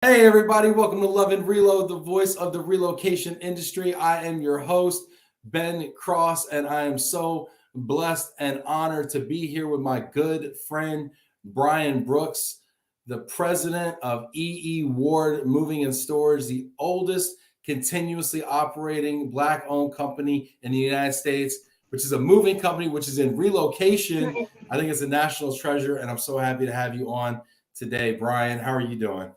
Hey everybody, welcome to Love and Reload, the voice of the relocation industry. I am your host, Ben Cross, and I am so blessed and honored to be here with my good friend, Brian Brooks, the president of E.E.Ward Moving and Storage, the oldest continuously operating Black-owned company in the United States, which is a moving company, which is in relocation. I think it's a national treasure, and I'm so happy to have you on today. Brian, how are you doing?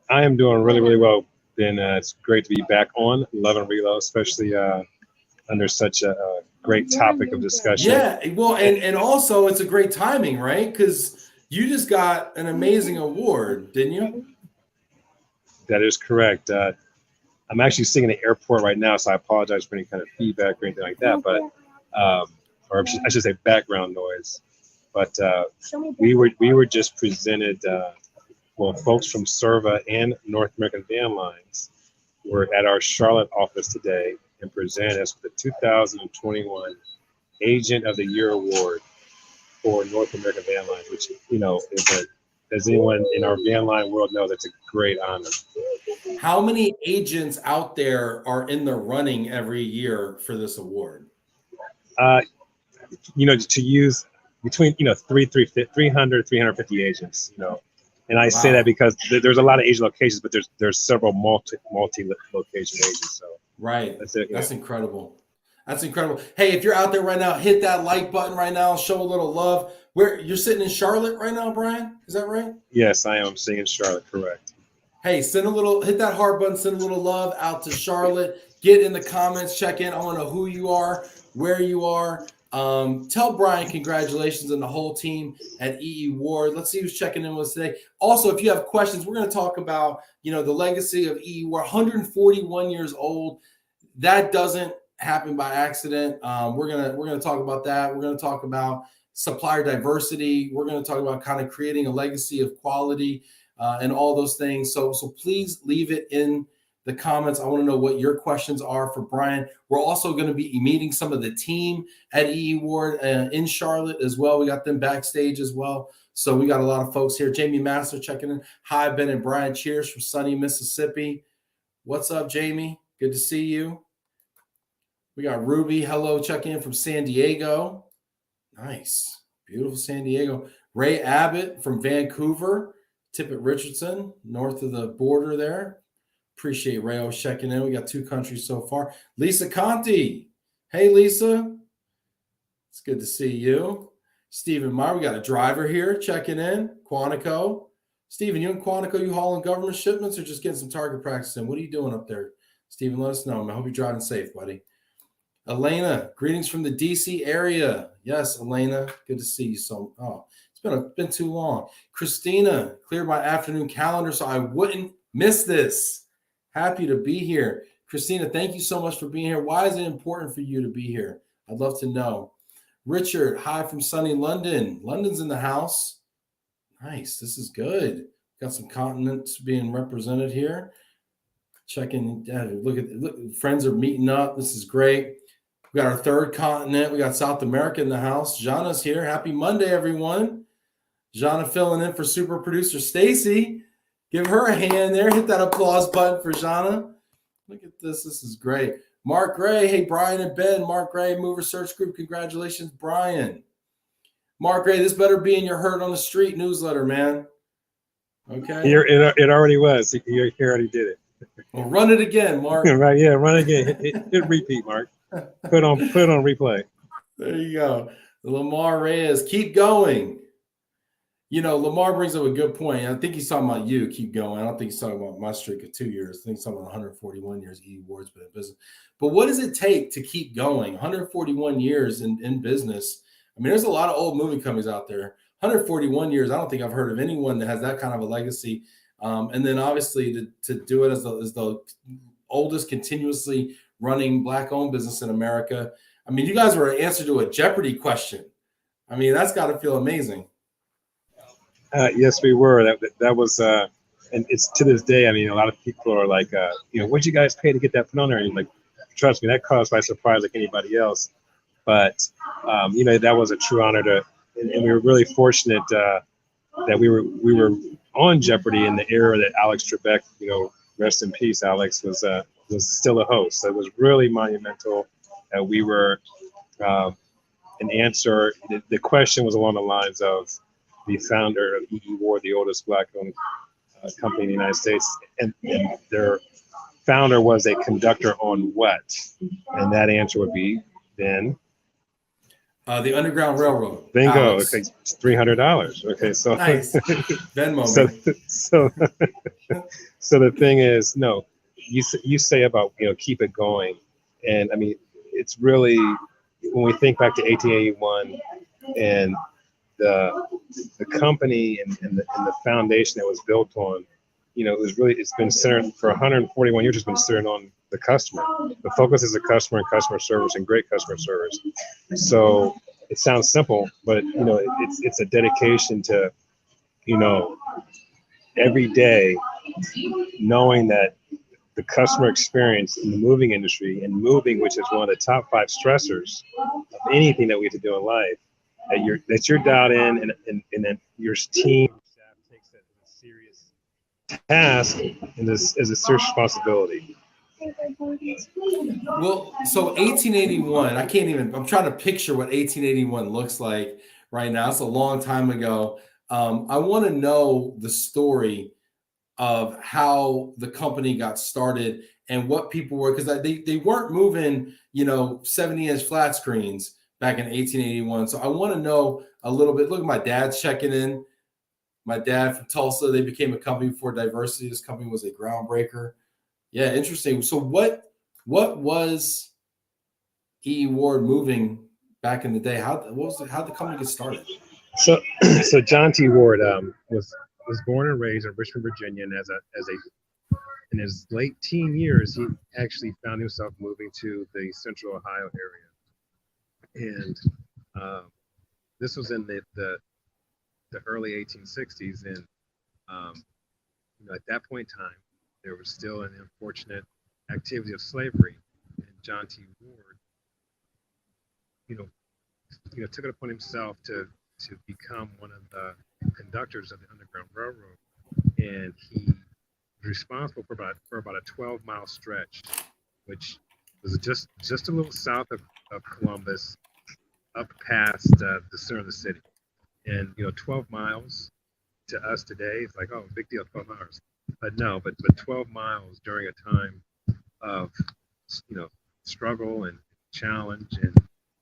I am doing really, really well. And it's great to be back on Love and Reload, especially under such a great topic of discussion. Yeah, well, and also it's a great timing, right? Because you just got an amazing award, didn't you? That is correct. I'm actually sitting in the airport right now, so I apologize for any kind of feedback or anything like that, but or I should say background noise. But we were just presented. Well, folks from Serva and North American Van Lines were at our Charlotte office today and presented us with the 2021 Agent of the Year Award for North American Van Lines, which, you know, as anyone in our van line world knows, that's a great honor. How many agents out there are in the running every year for this award? You know, to use between, 300, 350 agents, And I say that because there's a lot of agent locations, but there's several multi location agents. So right, that's incredible. That's incredible. Hey, if you're out there right now, hit that like button right now. Show a little love. Where you're sitting in Charlotte right now, Brian? Is that right? Yes, I am sitting in Charlotte. Correct. Hey, hit that heart button. Send a little love out to Charlotte. Get in the comments. Check in. I want to know who you are, where you are. Tell Brian congratulations and the whole team at E.E.Ward. Let's see who's checking in with us today. Also, if you have questions, we're going to talk about, the legacy of E.E.Ward. 141 years old. That doesn't happen by accident. We're gonna talk about that. We're going to talk about supplier diversity. We're going to talk about kind of creating a legacy of quality and all those things. So please leave it in the comments. I want to know what your questions are for Brian. We're also going to be meeting some of the team at E.E.Ward in Charlotte as well. We got them backstage as well. So we got a lot of folks here. Jamie Master checking in. Hi, Ben and Brian. Cheers from sunny Mississippi. What's up, Jamie? Good to see you. We got Ruby. Hello, checking in from San Diego. Nice. Beautiful San Diego. Ray Abbott from Vancouver. Tippett Richardson, north of the border there. Appreciate Rayo checking in. We got 2 countries so far. Lisa Conti. Hey, Lisa. It's good to see you. Stephen Meyer. We got a driver here checking in. Quantico. Stephen, you in Quantico, you hauling government shipments or just getting some target practice in? What are you doing up there? Stephen, let us know. I hope you're driving safe, buddy. Elena, greetings from the DC area. Yes, Elena, good to see you. It's been too long. Christina, cleared my afternoon calendar so I wouldn't miss this. Happy to be here. Christina, thank you so much for being here. Why is it important for you to be here? I'd love to know. Richard, hi from sunny London. London's in the house. Nice. This is good. Got some continents being represented here. Checking. Look, friends are meeting up. This is great. We got our 3rd continent. We got South America in the house. Jana's here. Happy Monday, everyone. Jana filling in for super producer Stacy. Give her a hand there. Hit that applause button for Jana. Look at this. This is great. Mark Gray. Hey, Brian and Ben. Mark Gray, Mover Search Group. Congratulations, Brian. Mark Gray, this better be in your Heard on the Street newsletter, man. Okay. It already was. You already did it. Well, run it again, Mark. Right. Yeah. Run again. Hit repeat, Mark. Put on replay. There you go. Lamar Reyes. Keep going. Lamar brings up a good point. I think he's talking about you. Keep going. I don't think he's talking about my streak of 2 years. I think he's talking about 141 years E.E.Ward's been in business. But what does it take to keep going? 141 years in business. I mean, there's a lot of old moving companies out there. 141 years. I don't think I've heard of anyone that has that kind of a legacy. And then obviously to do it as the oldest continuously running Black-owned business in America. I mean, you guys were an answer to a Jeopardy question. I mean, that's got to feel amazing. Yes, we were. That was, and it's to this day. I mean, a lot of people are like, what'd you guys pay to get that put on there? And like, trust me, that caught us by surprise like anybody else. But that was a true honor and we were really fortunate that we were on Jeopardy in the era that Alex Trebek, rest in peace, Alex, was still a host. So it was really monumental. We were an answer. The question was along the lines of the founder of E.E.Ward, the oldest Black-owned company in the United States, and their founder was a conductor on what? And that answer would be then the Underground Railroad. Bingo. Alex. Okay, $300. Okay, so nice. Venmo. So the thing is, no, you say about keep it going, and I mean it's really when we think back to 1881 and the company and the foundation that was built on, it's been centered for 141 years. It's been centered on the customer. The focus is the customer and customer service and great customer service. So it sounds simple, but it's a dedication to, every day knowing that the customer experience in the moving industry and moving, which is one of the top 5 stressors of anything that we have to do in life, that you're dialed in and then your team staff takes that as a serious task and as a serious responsibility. Well, so 1881, I'm trying to picture what 1881 looks like right now. It's a long time ago. I want to know the story of how the company got started and what people were, because they weren't moving, 70-inch flat screens back in 1881. So I want to know a little bit. Look, my dad's checking in. My dad from Tulsa, they became a company for diversity. This company was a groundbreaker. Yeah, interesting. So what was E.E.Ward moving back in the day? How'd the company get started? So John T. Ward was born and raised in Richmond, Virginia, and in his late teen years, he actually found himself moving to the Central Ohio area, and this was in the early 1860s, and at that point in time, there was still an unfortunate activity of slavery, and John T. Ward, took it upon himself to become one of the conductors of the Underground Railroad, and he was responsible for about a 12-mile stretch, which was just a little south of Columbus, up past the center of the city. And 12 miles to us today, it's like, oh, big deal, 12 hours. But no, but 12 miles during a time of struggle and challenge, and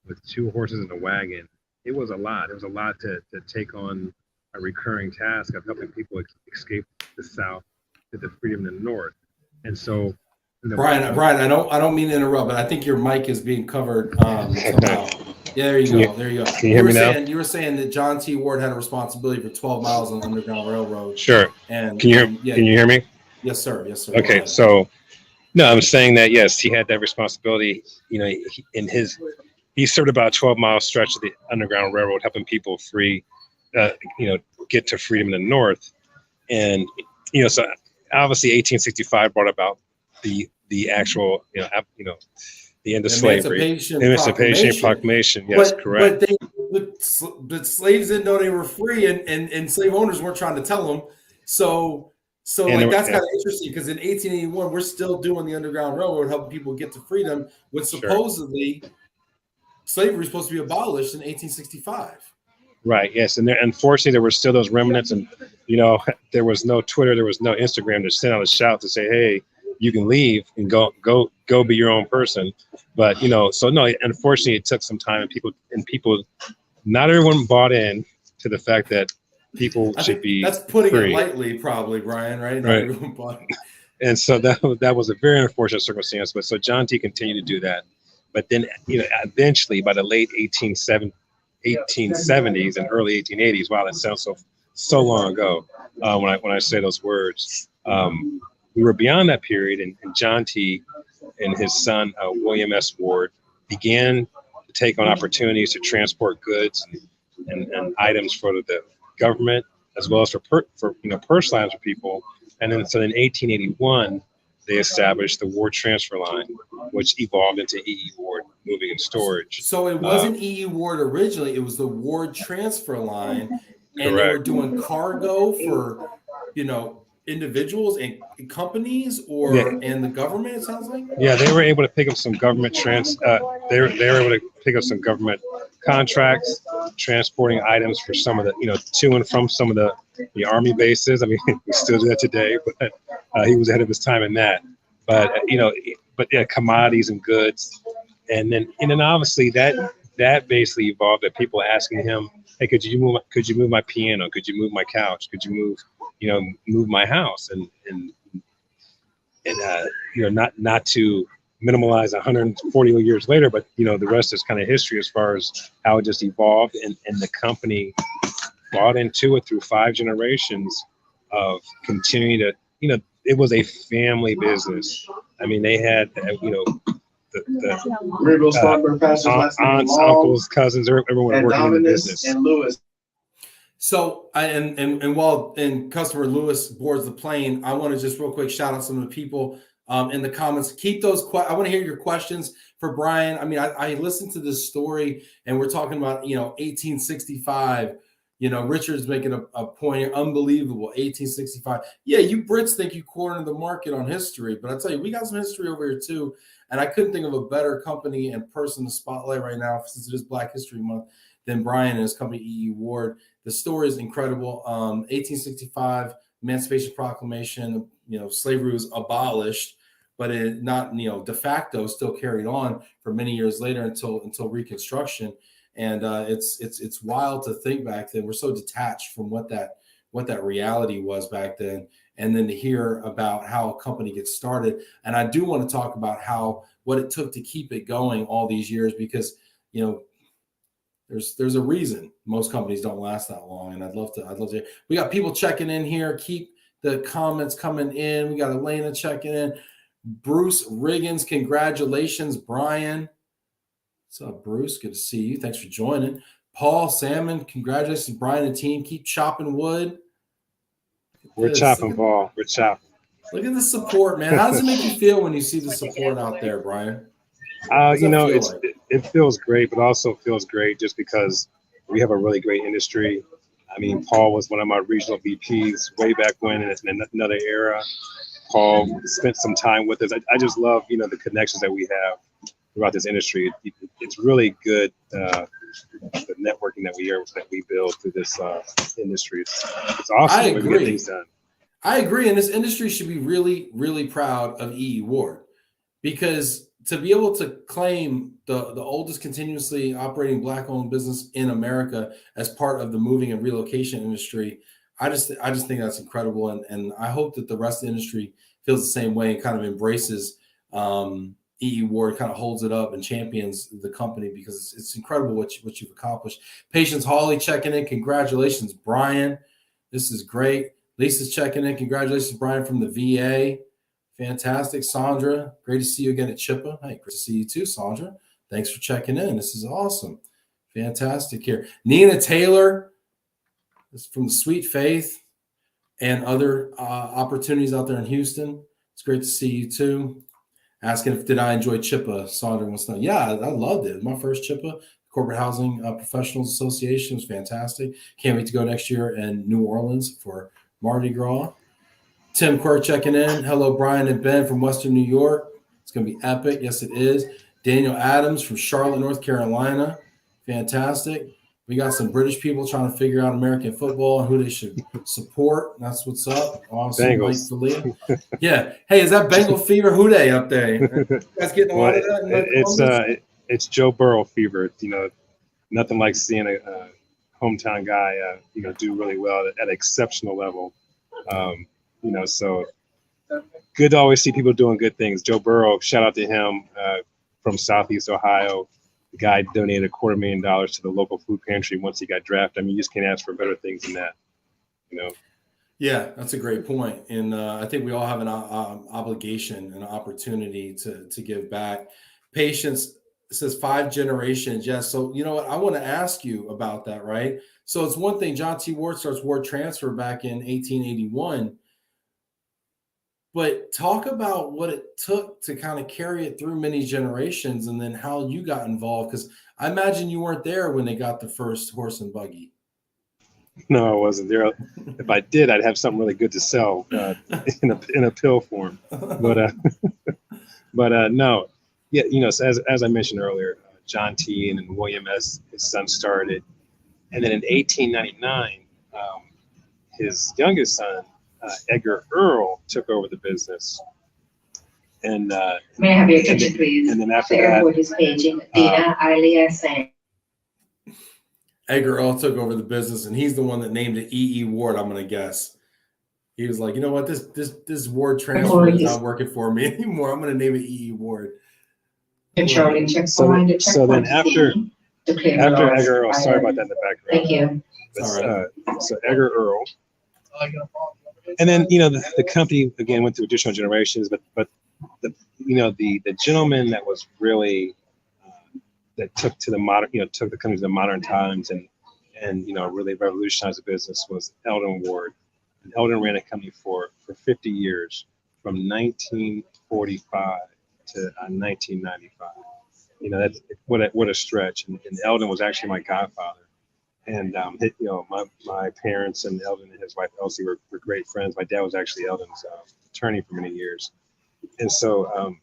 with 2 horses and a wagon, it was a lot. It was a lot to take on a recurring task of helping people escape the South to the freedom in the North. And so, Brian, I don't mean to interrupt, but I think your mic is being covered somehow. Yeah, there you go. Can you hear me now? You were saying that John T. Ward had a responsibility for 12 miles on the Underground Railroad. Sure. And can you hear me? Yes, sir. Okay, so no, I'm saying that yes, he had that responsibility. He served about a 12-mile stretch of the Underground Railroad, helping people get to freedom in the North. And so obviously 1865 brought about the actual the end of slavery, Emancipation Proclamation. Yes, correct. But slaves didn't know they were free, and slave owners weren't trying to tell them. So that's kind of interesting, because in 1881 we're still doing the Underground Railroad, helping people get to freedom, when supposedly slavery was supposed to be abolished in 1865. Right. Yes, and unfortunately there were still those remnants, and there was no Twitter, there was no Instagram to send out a shout to say, hey, you can leave and go be your own person. But so no, unfortunately it took some time, and people not everyone bought in to the fact that people should be that's putting free. It lightly, probably, Brian, right? Not everyone bought in. And so that was a very unfortunate circumstance. But so John T continued to do that. But then eventually by the late 1870s and early 1880s, wow, that sounds so long ago when I say those words. We were beyond that period, and John T. and his son, William S. Ward, began to take on opportunities to transport goods and items for the government, as well as for personal items for people. And then so in 1881, they established the Ward Transfer Line, which evolved into E.E.Ward Moving and Storage. So it wasn't E.E.Ward originally, it was the Ward Transfer Line. and they were doing cargo for, individuals and companies and the government, it sounds like. Yeah, they were able to pick up some government they were able to pick up some government contracts, transporting items for some of the, to and from some of the army bases. I mean, we still do that today, but he was ahead of his time in that. But commodities and goods, and then obviously that basically evolved at people asking him, hey, could you move my piano? Could you move my couch? Could you move my house? And not to minimize 140 years later, but the rest is kind of history as far as how it just evolved, and the company bought into it through 5 generations of continuing to, it was a family business. I mean, they had, aunts, uncles, cousins, everyone working in the business. And Lewis. So, while customer Lewis boards the plane, I want to just real quick shout out some of the people in the comments. Keep those. I want to hear your questions for Brian. I mean, I listened to this story, and we're talking about 1865. Richard's making a point. Unbelievable, 1865. Yeah, you Brits think you cornered the market on history, but I tell you, we got some history over here too. And I couldn't think of a better company and person to spotlight right now, since it is Black History Month, than Brian and his company E.E.Ward. The story is incredible. 1865, Emancipation Proclamation. Slavery was abolished, but it not de facto still carried on for many years later until Reconstruction. And it's wild to think back then. We're so detached from what that reality was back then, and then to hear about how a company gets started. And I do want to talk about what it took to keep it going all these years, because there's a reason most companies don't last that long. And I'd love to. We got people checking in here. Keep the comments coming in. We got Elena checking in. Bruce Riggins, congratulations, Brian. What's up, Bruce? Good to see you. Thanks for joining. Paul Salmon, congratulations, Brian and team. Keep chopping wood. We're chopping, Paul. We're chopping. Look at the support, man. How does it make you feel when you see the support out there, Brian? It feels great, but also feels great just because we have a really great industry. I mean, Paul was one of my regional VPs way back when, in another era. Paul spent some time with us. I just love, the connections that we have throughout this industry. It's really good, the networking that we build through this industry. It's awesome. I agree. We get things done. I agree, and this industry should be really, really proud of E.E.Ward, because to be able to claim the oldest continuously operating Black-owned business in America as part of the moving and relocation industry, I just think that's incredible, and I hope that the rest of the industry feels the same way and kind of embraces E.E.Ward, kind of holds it up and champions the company, because it's incredible what you've accomplished. Patience Hawley checking in. Congratulations, Brian. This is great. Lisa's checking in. Congratulations, Brian, from the VA. Fantastic. Sandra, great to see you again at Chippa. Hey, great to see you too, Sandra. Thanks for checking in. This is awesome. Fantastic here. Nina Taylor is from the Sweet Faith and other opportunities out there in Houston. It's great to see you too. Asking did I enjoy Chippa? Sandra wants to know. Yeah, I loved it. My first Chippa, Corporate Housing Professionals Association, was fantastic. Can't wait to go next year in New Orleans for Mardi Gras. Tim Quirk checking in. Hello, Brian and Ben from Western New York. It's going to be epic. Yes, it is. Daniel Adams from Charlotte, North Carolina. Fantastic. We got some British people trying to figure out American football and who they should support. That's what's up. Awesome. Bengals. Yeah. Hey, is that Bengal fever? Who they up there? You guys getting a lot of that? It's Joe Burrow fever. Nothing like seeing a hometown guy, do really well at an exceptional level. So good to always see people doing good things. Joe Burrow, shout out to him from Southeast Ohio. The guy donated $250,000 to the local food pantry once he got drafted. I mean, you just can't ask for better things than that, Yeah, that's a great point. And I think we all have an obligation and an opportunity to give back. Patience says 5 generations. Yes. So, you know what? I want to ask you about that, right? So it's one thing, John T. Ward starts Ward Transfer back in 1881. But talk about what it took to kind of carry it through many generations, and then how you got involved. Because I imagine you weren't there when they got the first horse and buggy. No, I wasn't there. If I did, I'd have something really good to sell in a pill form. But no, yeah, so as I mentioned earlier, John T. and then William S. his son started, and then in 1899, his youngest son, Edgar Earl, took over the business. And may I have your attention, please? And then after the that, airport is paging Dina Aliasen. Edgar Earl took over the business, and he's the one that named it E.E.Ward, I'm going to guess. He was like, you know what, this Ward transfer is not working for me anymore. I'm going to name it E.E.Ward. Controlling So then after Edgar Earl, sorry about that in the background. Thank you. So Edgar Earl. And then, the company, again, went through additional generations, but the gentleman that was really, that took the company to the modern times and really revolutionized the business was Eldon Ward. And Eldon ran a company for 50 years, from 1945 to 1995. That's what a stretch. And Eldon was actually my godfather. And my parents and Eldon and his wife Elsie were great friends. My dad was actually Eldon's attorney for many years. And so,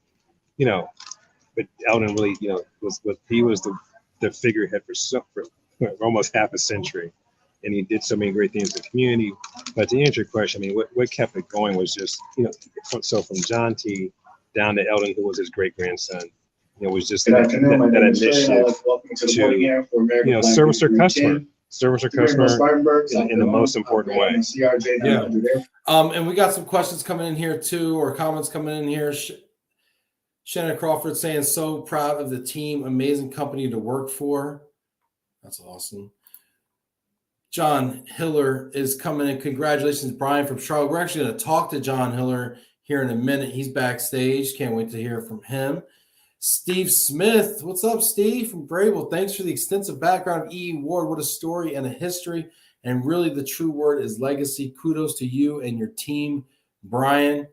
but Eldon really, was the figurehead for almost half a century, and he did so many great things in the community. But to answer your question, I mean, what kept it going was just, so from John T. down to Eldon, who was his great grandson, was just that initiative to, service their customer in the most important way. Yeah. And we got some questions coming in here too, or comments coming in here. Shannon Crawford saying, so proud of the team, amazing company to work for. That's awesome. John Hiller is coming in. Congratulations, Brian from Charlotte. We're actually going to talk to John Hiller here in a minute. He's backstage. Can't wait to hear from him. Steve Smith. What's up, Steve from Brable? Thanks for the extensive background of E.E.Ward. What a story and a history. And really the true word is legacy. Kudos to you and your team, Brian.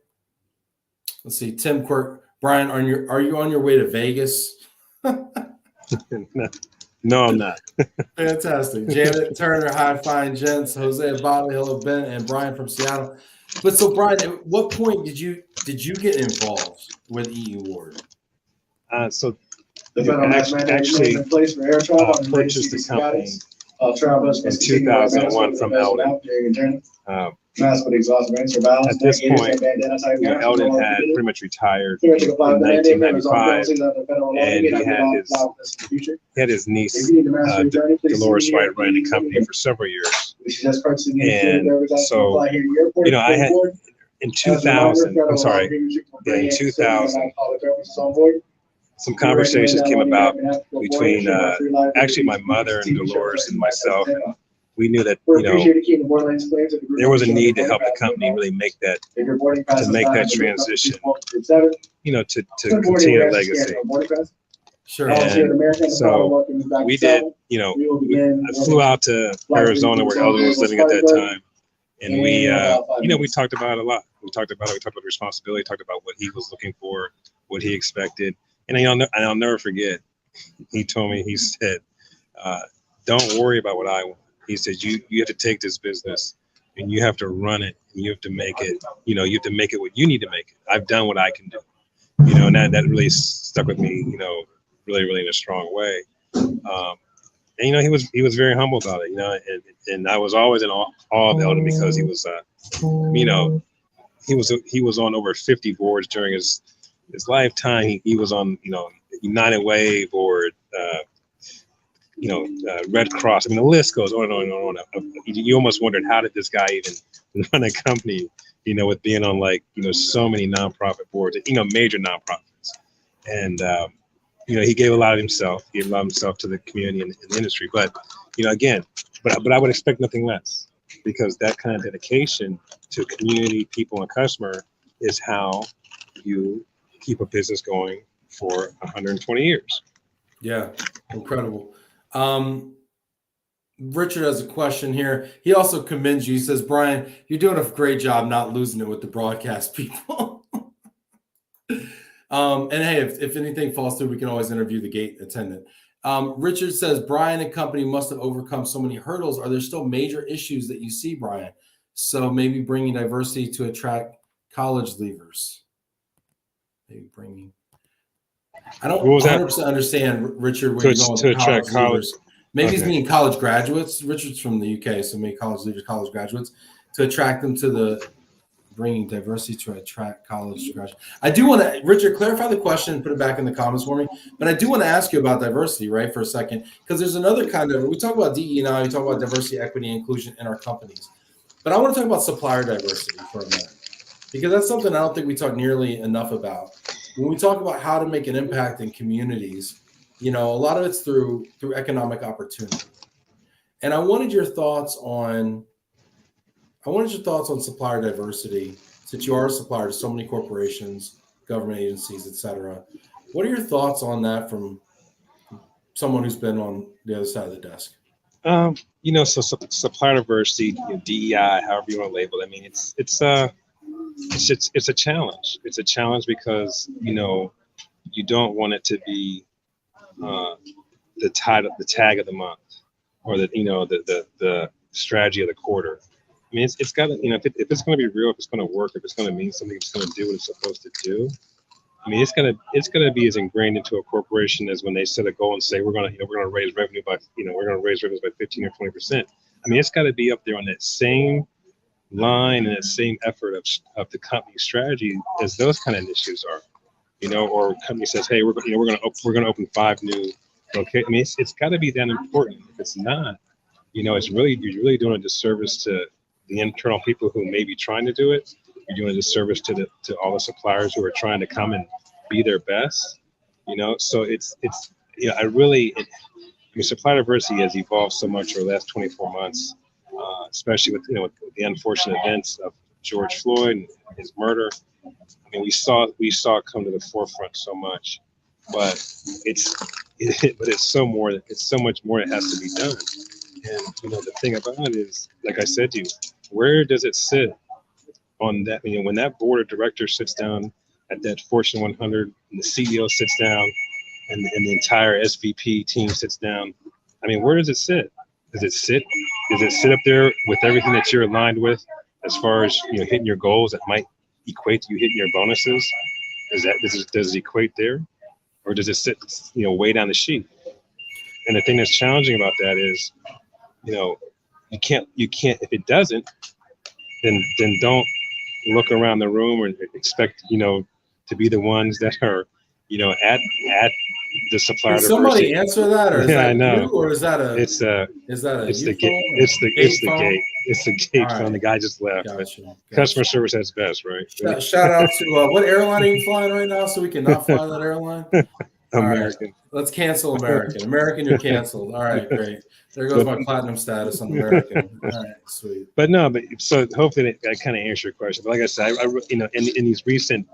Let's see. Tim Quirk. Brian, are you on your way to Vegas? No, I'm not. Fantastic. Janet Turner, High Fine Gents, Jose Bobby, hello Ben, and Brian from Seattle. But so Brian, at what point did you get involved with E.E.Ward? So actually purchased the company in 2001 from Eldon. At this point, Eldon had pretty much retired in 1995, and he had his niece, Dolores White, running the company for several years. And so, I had in 2000, in 2000, some conversations came about between actually my mother and Dolores and myself. We knew that there was a need to help the company really make that transition, to continue the legacy. Sure. And so we did. I flew out to Arizona where Eldon was living at that time, and we talked about it a lot. We talked about responsibility, talked about what he was looking for, what he expected, and I'll never forget. He told me, he said, "Don't worry about what I want." He said, you have to take this business and you have to run it and you have to make it, you have to make it what you need to make it. I've done what I can do, and that really stuck with me, really, really in a strong way. And, he was very humble about it, and I was always in awe of Eldon because he was, he was on over 50 boards during his lifetime. He was on, United Way board, Red Cross. I mean, the list goes on and on and on. You almost wondered, how did this guy even run a company, with being on so many nonprofit boards, major nonprofits. And, he gave a lot of himself. He gave a lot of himself to the community and the industry. But, again, but I would expect nothing less, because that kind of dedication to community, people, and customer is how you keep a business going for 120 years. Yeah, incredible. Richard has a question here. He also commends you. He says, Brian, you're doing a great job not losing it with the broadcast people. And hey, if anything falls through, we can always interview the gate attendant. Richard says, Brian and company must have overcome so many hurdles. Are there still major issues that you see, Brian? So maybe bringing diversity to attract college leavers. Maybe bringing. I don't 100% understand, Richard, where you're going with college leavers. Maybe he's meaning college graduates. Richard's from the UK, so maybe college leavers, college graduates, to attract them to the bringing diversity to attract college graduates. I do want to, Richard, clarify the question and put it back in the comments for me. But I do want to ask you about diversity, right, for a second, because there's another kind of, we talk about DE now, we talk about diversity, equity, and inclusion in our companies. But I want to talk about supplier diversity for a minute, because that's something I don't think we talk nearly enough about. When we talk about how to make an impact in communities, you know, a lot of it's through economic opportunity. And I wanted your thoughts on supplier diversity, since you are a supplier to so many corporations, government agencies, et cetera. What are your thoughts on that from someone who's been on the other side of the desk? You know, so supplier diversity, you know, DEI, however you want to label it. I mean, it's a challenge. It's a challenge because, you know, you don't want it to be the tag of the month, or the strategy of the quarter. I mean, it's got to, you know, if it's going to be real, if it's going to work, if it's going to mean something, if it's going to do what it's supposed to do. I mean, it's gonna be as ingrained into a corporation as when they set a goal and say we're gonna raise revenue by 15 or 20%. I mean, it's got to be up there on that same line and that same effort of the company strategy as those kind of initiatives are. You know, or a company says, hey, we're gonna open 5 new locations. I mean, it's got to be that important. If it's not, you know, you're really doing a disservice to the internal people who may be trying to do it. You're doing a disservice to all the suppliers who are trying to come and be their best. You know, so it's you know, I mean, supplier diversity has evolved so much over the last 24 months, especially with the unfortunate events of George Floyd and his murder. I mean, we saw it come to the forefront so much, but it's so much more that has to be done. And you know, the thing about it is, like I said to you, where does it sit on that? You know, when that board of directors sits down at that Fortune 100, and the CEO sits down, and the entire SVP team sits down. I mean, where does it sit? Does it sit up there with everything that you're aligned with, as far as, you know, hitting your goals that might equate to you hitting your bonuses? Does it equate there, or does it sit, you know, way down the sheet? And the thing that's challenging about that is, you know, you can't if it doesn't, then don't look around the room and expect, you know, to be the ones that are, you know, at the supplier diversity. Somebody answer that, or is that I know. you, or is that a? It's the gate. It's the gate phone. The guy just left. Gotcha. Customer service at its best, right? Shout out to what airline are you flying right now, so we can not fly that airline? American. Right. Let's cancel American. American, you're canceled. All right, great. There goes my platinum status on American. All right, sweet. But so hopefully that kind of answers your question. But like I said, I you know, in this recent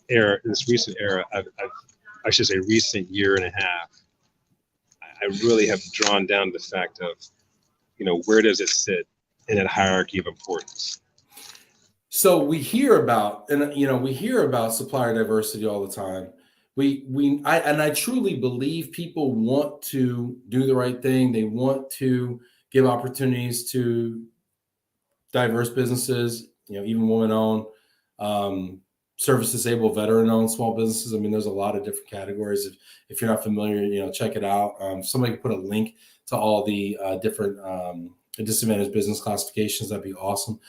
era, I should say recent year and a half, I really have drawn down the fact of, you know, where does it sit in that hierarchy of importance? So we hear about supplier diversity all the time. I truly believe people want to do the right thing. They want to give opportunities to diverse businesses, you know, even women-owned, service disabled, veteran-owned small businesses. I mean, there's a lot of different categories. If you're not familiar, you know, check it out. Somebody could put a link to all the different disadvantaged business classifications. That'd be awesome.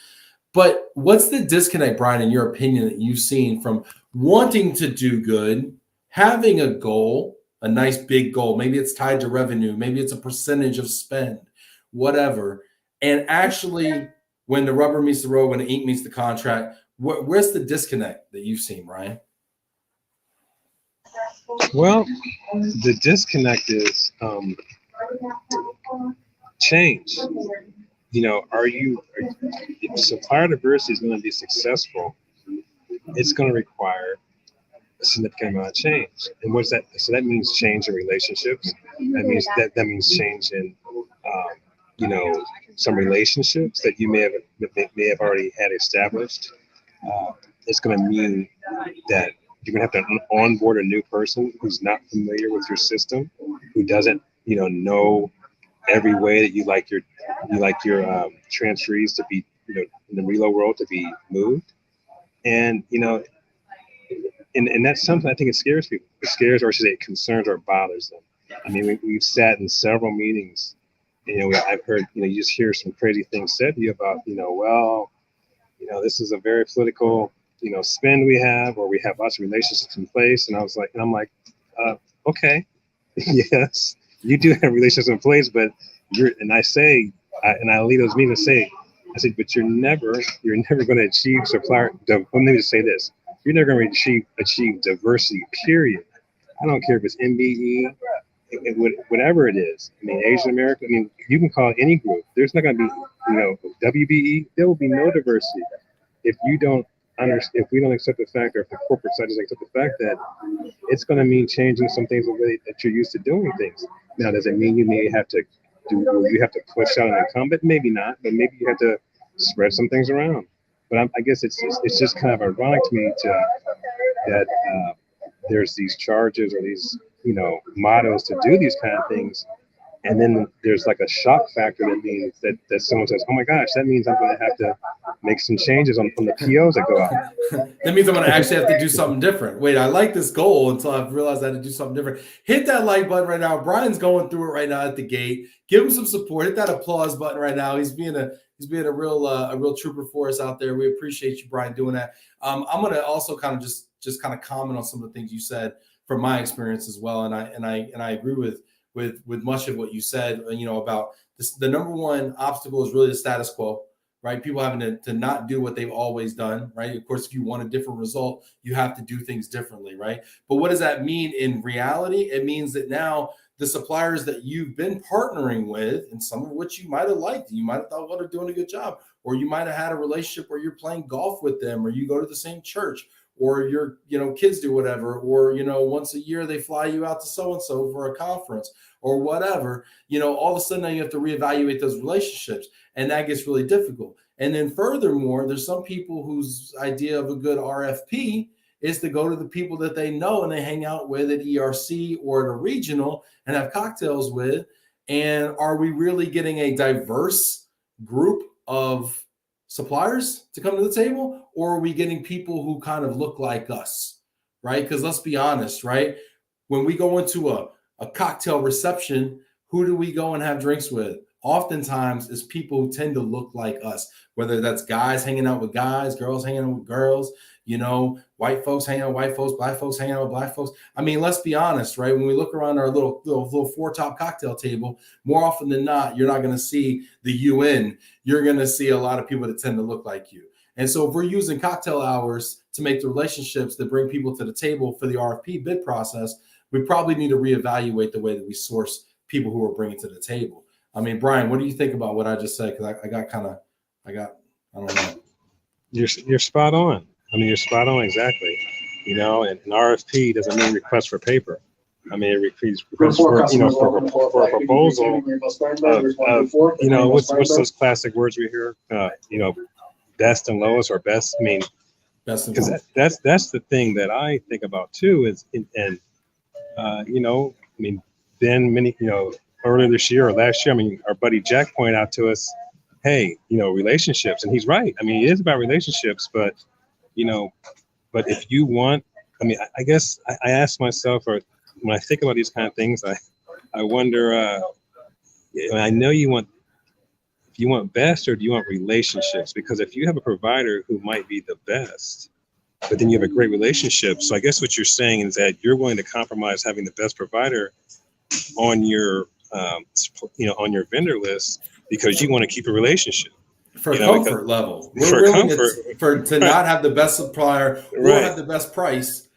But what's the disconnect, Brian, in your opinion, that you've seen from wanting to do good, having a goal, a nice big goal, maybe it's tied to revenue, maybe it's a percentage of spend, whatever, and actually when the rubber meets the road, when the ink meets the contract, where's the disconnect that you've seen, Ryan? Well, the disconnect is change. You know, if supplier diversity is going to be successful, it's going to require a significant amount of change. And what's that? So that means change in relationships. That means change in, you know, some relationships that you may have already had established. It's going to mean that you're going to have to onboard a new person who's not familiar with your system. who doesn't, know every way that you like your transferees to be, in the relo world to be moved. And, and that's something I think it scares people. It scares, or I should say, it concerns or bothers them. I mean, we've sat in several meetings. I've heard, you just hear some crazy things said to you about, this is a very political, spin we have, or we have lots of relationships in place. And I'm like, okay, yes, you do have relationships in place, but I lead those meetings and I said, but you're never going to achieve supplier. Let me just say this. You're never going to achieve diversity, period. I don't care if it's MBE, whatever it is. I mean, Asian American, you can call it any group. There's not going to be, WBE, there will be no diversity if you don't understand, if we don't accept the fact, or if the corporate side doesn't accept the fact that it's going to mean changing some things the way that you're used to doing things. Now, does it mean you may have to push out an incumbent? Maybe not, but maybe you have to spread some things around. But I guess it's just kind of ironic to me that there's these charges or these mottos to do these kind of things, and then there's like a shock factor that means that someone says, oh my gosh, that means I'm going to have to make some changes on the POs that go out. That means I'm going to actually have to do something different. Wait, I like this goal until I've realized I had to do something different. Hit that like button right now. Brian's going through it right now at the gate. Give him some support. Hit that applause button right now. He's being a real trooper for us out there. We appreciate you, Brian, doing that. I'm going to also kind of just kind of comment on some of the things you said from my experience as well, and I agree with much of what you said. About this, the number one obstacle is really the status quo, right? People having to not do what they've always done, right? Of course, if you want a different result, you have to do things differently, right? But what does that mean in reality? It means that now the suppliers that you've been partnering with, and some of which you might have liked, you might have thought, well, they're doing a good job, or you might have had a relationship where you're playing golf with them, or you go to the same church, or your kids do whatever, or once a year they fly you out to so-and-so for a conference or whatever. All of a sudden now you have to reevaluate those relationships, and that gets really difficult. And then furthermore, there's some people whose idea of a good RFP is to go to the people that they know and they hang out with at ERC or at a regional and have cocktails with. And are we really getting a diverse group of suppliers to come to the table, or are we getting people who kind of look like us, right? Because let's be honest, right? When we go into a cocktail reception, who do we go and have drinks with? Oftentimes it's people who tend to look like us, whether that's guys hanging out with guys, girls hanging out with girls, white folks hanging out with white folks, black folks hanging out with black folks. I mean, let's be honest, right? When we look around our little four-top cocktail table, more often than not, you're not going to see the UN. You're going to see a lot of people that tend to look like you. And so if we're using cocktail hours to make the relationships that bring people to the table for the RFP bid process, we probably need to reevaluate the way that we source people who are bringing to the table. I mean, Brian, what do you think about what I just said? Because I don't know. You're spot on. I mean, you're spot on exactly. And an RFP doesn't mean request for paper. I mean, it request for a proposal of what's those classic words we hear? Best and lowest, or best. I mean, because that's the thing that I think about too. Then earlier this year or last year, our buddy Jack pointed out to us, hey, relationships, and he's right. I mean, it is about relationships, but if you want, I guess I ask myself, or when I think about these kind of things, I wonder, I know you want best, or do you want relationships? Because if you have a provider who might be the best, but then you have a great relationship, so I guess what you're saying is that you're willing to compromise having the best provider on your on your vendor list because you want to keep a relationship for comfort level. We're willing to not have the best supplier or have the best price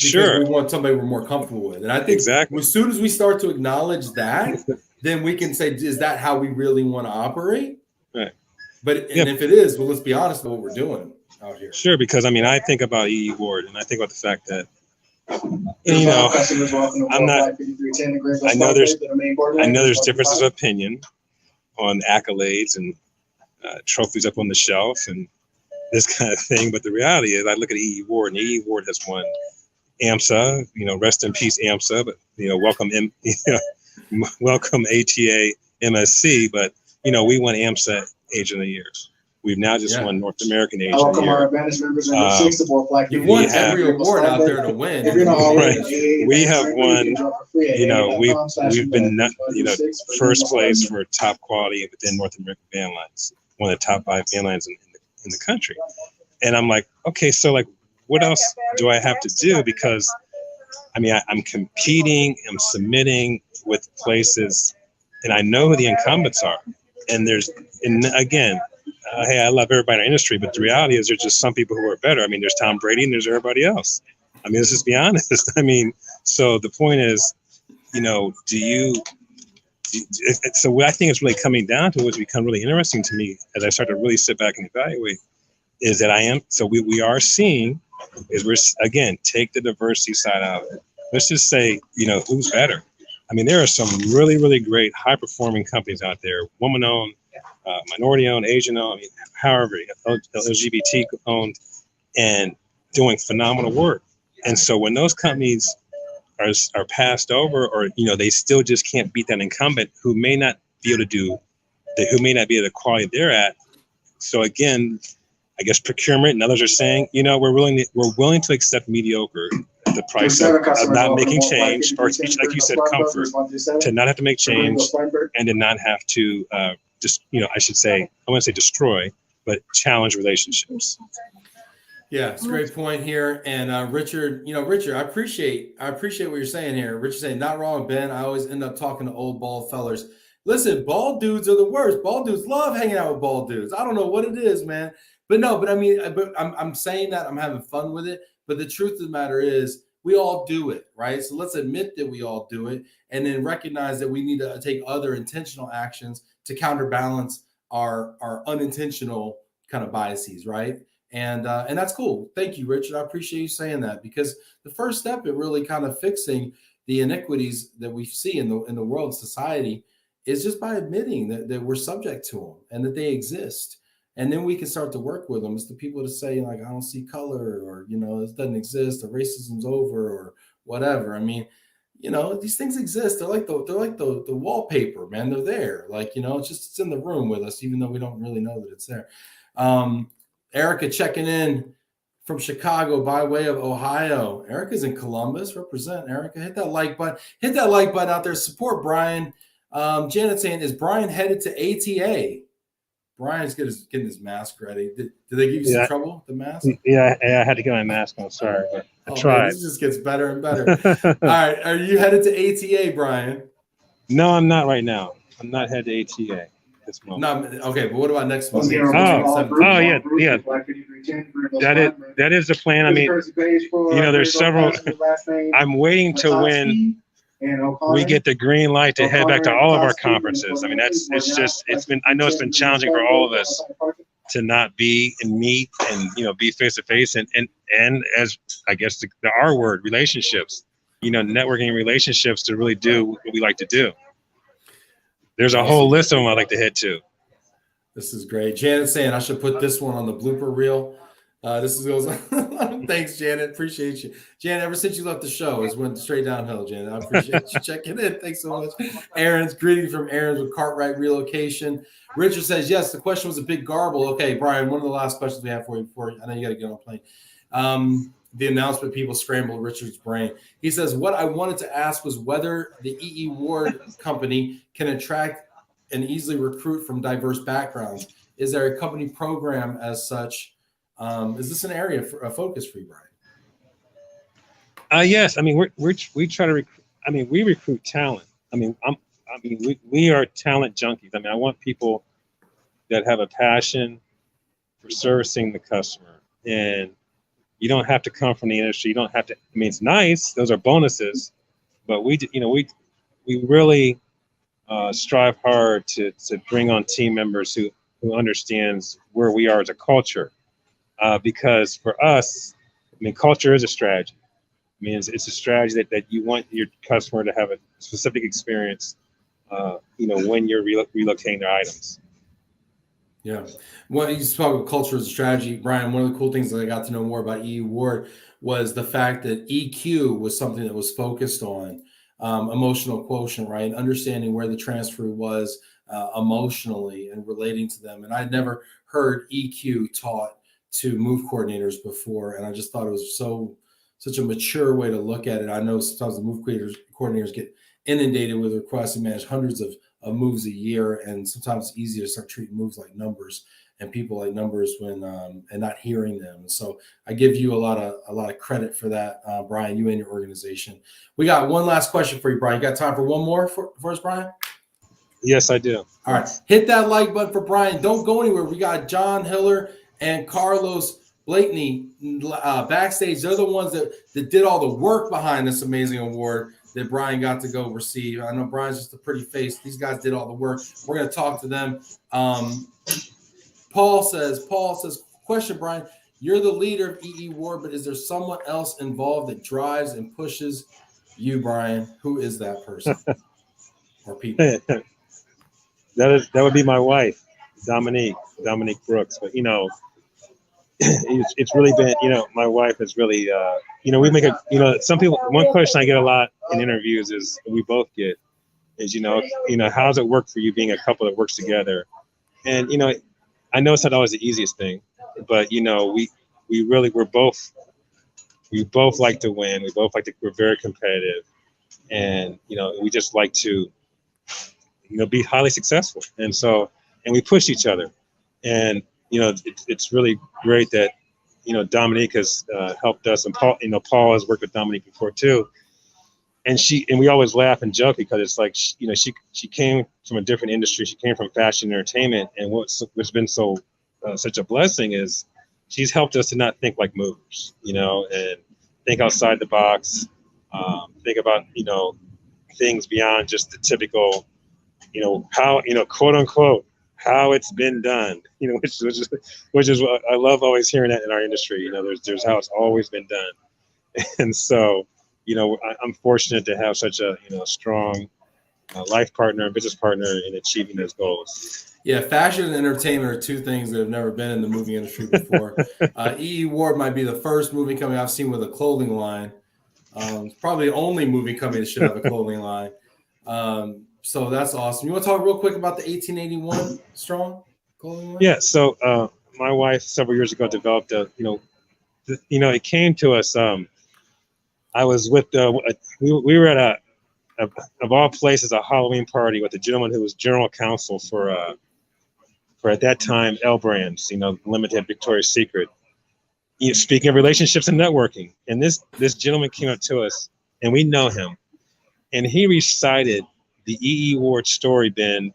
because we want somebody we're more comfortable with. And I think as soon as we start to acknowledge that, then we can say, is that how we really want to operate? Right. But if it is, well, let's be honest with what we're doing out here. Sure, because I think about E.E.Ward, and I think about the fact that I'm not. I know there's differences of opinion on accolades and trophies up on the shelf and this kind of thing, but the reality is, I look at E.E.Ward, and E.E.Ward has won AMSA, rest in peace AMSA, but welcome welcome ATA MSC, but we won AMSA Agent of the Year. We've now just won North American Agent of the Year. Our advantage members and you've won every award out there to win. Right. We have won, we've been first place for top quality within North American van lines, one of the top 5 van lines in the country. And I'm like, okay, so like, what else do I have to do? Because I'm competing, I'm submitting with places, and I know who the incumbents are. And again, hey, I love everybody in our industry, but the reality is there's just some people who are better. There's Tom Brady and there's everybody else. Let's just be honest. So the point is, so what I think is really coming down to, what's become really interesting to me as I start to really sit back and evaluate, is that we are seeing, is we're, again, take the diversity side out of it. Let's just say, who's better? There are some really, really great high-performing companies out there, woman-owned, minority-owned, Asian-owned, however, LGBT-owned, and doing phenomenal work. And so when those companies are passed over, or they still just can't beat that incumbent who may not be able to do, who may not be at the quality they're at. So again, I guess procurement and others are saying, we're willing to accept mediocre at the price of not making change, or like you said, comfort, to not have to make change and to not have to I should say, I want to say destroy, but challenge relationships. Yeah, it's a great point here. And Richard, Richard, I appreciate what you're saying here. Richard saying, not wrong, Ben. I always end up talking to old bald fellers. Listen, bald dudes are the worst. Bald dudes love hanging out with bald dudes. I don't know what it is, man. But I'm saying that I'm having fun with it. But the truth of the matter is, we all do it, right? So let's admit that we all do it, and then recognize that we need to take other intentional actions to counterbalance our unintentional kind of biases, right? And that's cool. Thank you, Richard. I appreciate you saying that, because the first step in really kind of fixing the iniquities that we see in the world and society is just by admitting that we're subject to them and that they exist. And then we can start to work with them. It's the people to say, like, I don't see color, or, this doesn't exist, or racism's over, or whatever. These things exist. They're like the wallpaper, man. They're there. Like, it's in the room with us, even though we don't really know that it's there. Erica checking in from Chicago by way of Ohio. Erica's in Columbus. Represent, Erica. Hit that like button. Hit that like button out there. Support Brian. Janet saying, is Brian headed to ATA? Brian's getting his mask ready. Did they give you some trouble with the mask? Yeah, I had to get my mask on. Sorry, but I tried. Man, this just gets better and better. All right, are you headed to ATA, Brian? No, I'm not right now. I'm not headed to ATA at this moment. No, okay, but what about next month? Yeah. That is the plan. There's several. I'm waiting to when we get the green light to head back to all of our conferences. It's been challenging for all of us to not be and meet and, be face to face and as I guess the R word, relationships, networking relationships, to really do what we like to do. There's a whole list of them I'd like to head to. This is great. Janet's saying I should put this one on the blooper reel. Goes on. Thanks, Janet. Appreciate you. Janet, ever since you left the show, it's went straight downhill, Janet. I appreciate you checking in. Thanks so much. Aaron's greetings from Aaron's with Cartwright Relocation. Richard says, yes, the question was a big garble. Okay, Brian, one of the last questions we have for you before I know you got to get on a plane. The announcement people scrambled Richard's brain. He says, what I wanted to ask was whether the E.E.Ward company can attract and easily recruit from diverse backgrounds. Is there a company program as such? Is this an area for a focus for you, Brian? Yes. We try to recruit. We recruit talent. We are talent junkies. I want people that have a passion for servicing the customer, and you don't have to come from the industry. You don't have to. It's nice. Those are bonuses, but we really strive hard to bring on team members who understands where we are as a culture. Because for us, culture is a strategy. It's a strategy that you want your customer to have a specific experience, when you're relocating their items. Yeah. Well, you spoke about culture as a strategy, Brian. One of the cool things that I got to know more about E.E.Ward was the fact that EQ was something that was focused on emotional quotient, right? And understanding where the transfer was emotionally and relating to them. And I'd never heard EQ taught to move coordinators before. And I just thought it was such a mature way to look at it. I know sometimes the move coordinators get inundated with requests and manage hundreds of moves a year. And sometimes it's easy to start treating moves like numbers and people like numbers when and not hearing them. So I give you a lot of credit for that, Brian, you and your organization. We got one last question for you, Brian. You got time for one more for us, Brian? Yes, I do. All right. Hit that like button for Brian. Don't go anywhere. We got John Hiller and Carlos Blakeney backstage. They're the ones that did all the work behind this amazing award that Brian got to go receive. I know Brian's just a pretty face. These guys did all the work. We're going to talk to them. Paul says, question, Brian, you're the leader of E.E.Ward, but is there someone else involved that drives and pushes you, Brian? Who is that person or people? That would be my wife, Dominique Brooks. But, it's really been, my wife has really, we make some people, one question I get a lot in interviews is we both get is, how does it work for you being a couple that works together? And, I know it's not always the easiest thing, but, we both like to win. We're very competitive, and, we just like to, be highly successful. And we push each other. And, it's really great that, Dominique has helped us, and Paul has worked with Dominique before too. And we always laugh and joke because it's like, she came from a different industry. She came from fashion and entertainment. And what's been such a blessing is she's helped us to not think like movers, and think outside the box, think about, things beyond just the typical, how, quote unquote, how it's been done, which is what I love always hearing that in our industry. There's how it's always been done. And so, I'm fortunate to have such a, strong life partner and business partner in achieving those goals. Yeah, fashion and entertainment are two things that have never been in the movie industry before. E.E.Ward might be the first movie company I've seen with a clothing line. It's probably the only movie company that should have a clothing line. So that's awesome. You want to talk real quick about the 1881 Strong clothing line? Yeah. So my wife several years ago developed it came to us. I was with we were at of all places a Halloween party with a gentleman who was general counsel for at that time L Brands, Limited, Victoria's Secret. Speaking of relationships and networking, and this gentleman came up to us, and we know him, and he recited the E.E.Ward story, Ben,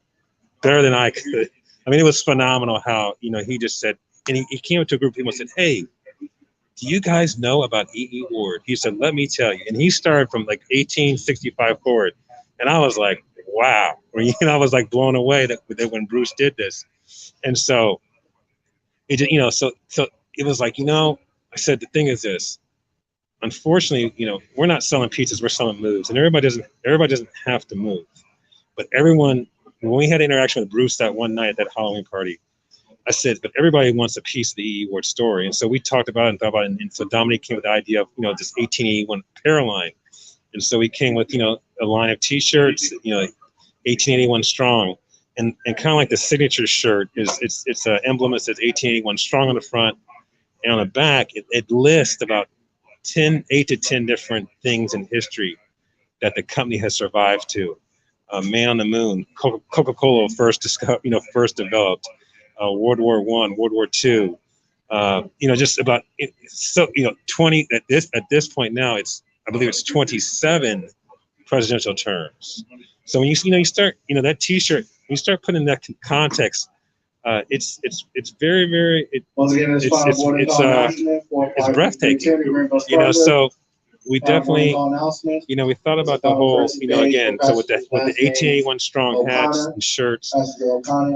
better than I could. I mean, it was phenomenal how, he just said, and he came up to a group of people and said, "Hey, do you guys know about E.E.Ward?" He said, "Let me tell you." And he started from like 1865 forward. And I was like, wow. I was like blown away that when Bruce did this. And so it, so it was like, I said, the thing is this. Unfortunately, we're not selling pizzas, we're selling moves, and everybody doesn't have to move. But everyone, when we had an interaction with Bruce that one night at that Halloween party, I said, but everybody wants a piece of the E.E.Ward story. And so we talked about it and thought about it. And so Dominique came with the idea of, this 1881 apparel line. And so we came with, a line of t-shirts, 1881 Strong. And kind of like the signature shirt it's an emblem that says 1881 Strong on the front. And on the back, it lists about 8 to 10 different things in history that the company has survived to. Man on the Moon, Coca-Cola first developed, World War I, World War II, just about 20 at this point now. I believe it's 27 presidential terms. So when you start that T-shirt, when you start putting that context, it's very, very it's breathtaking. So we definitely we thought about the whole again. So with the 1881 Strong hats and shirts,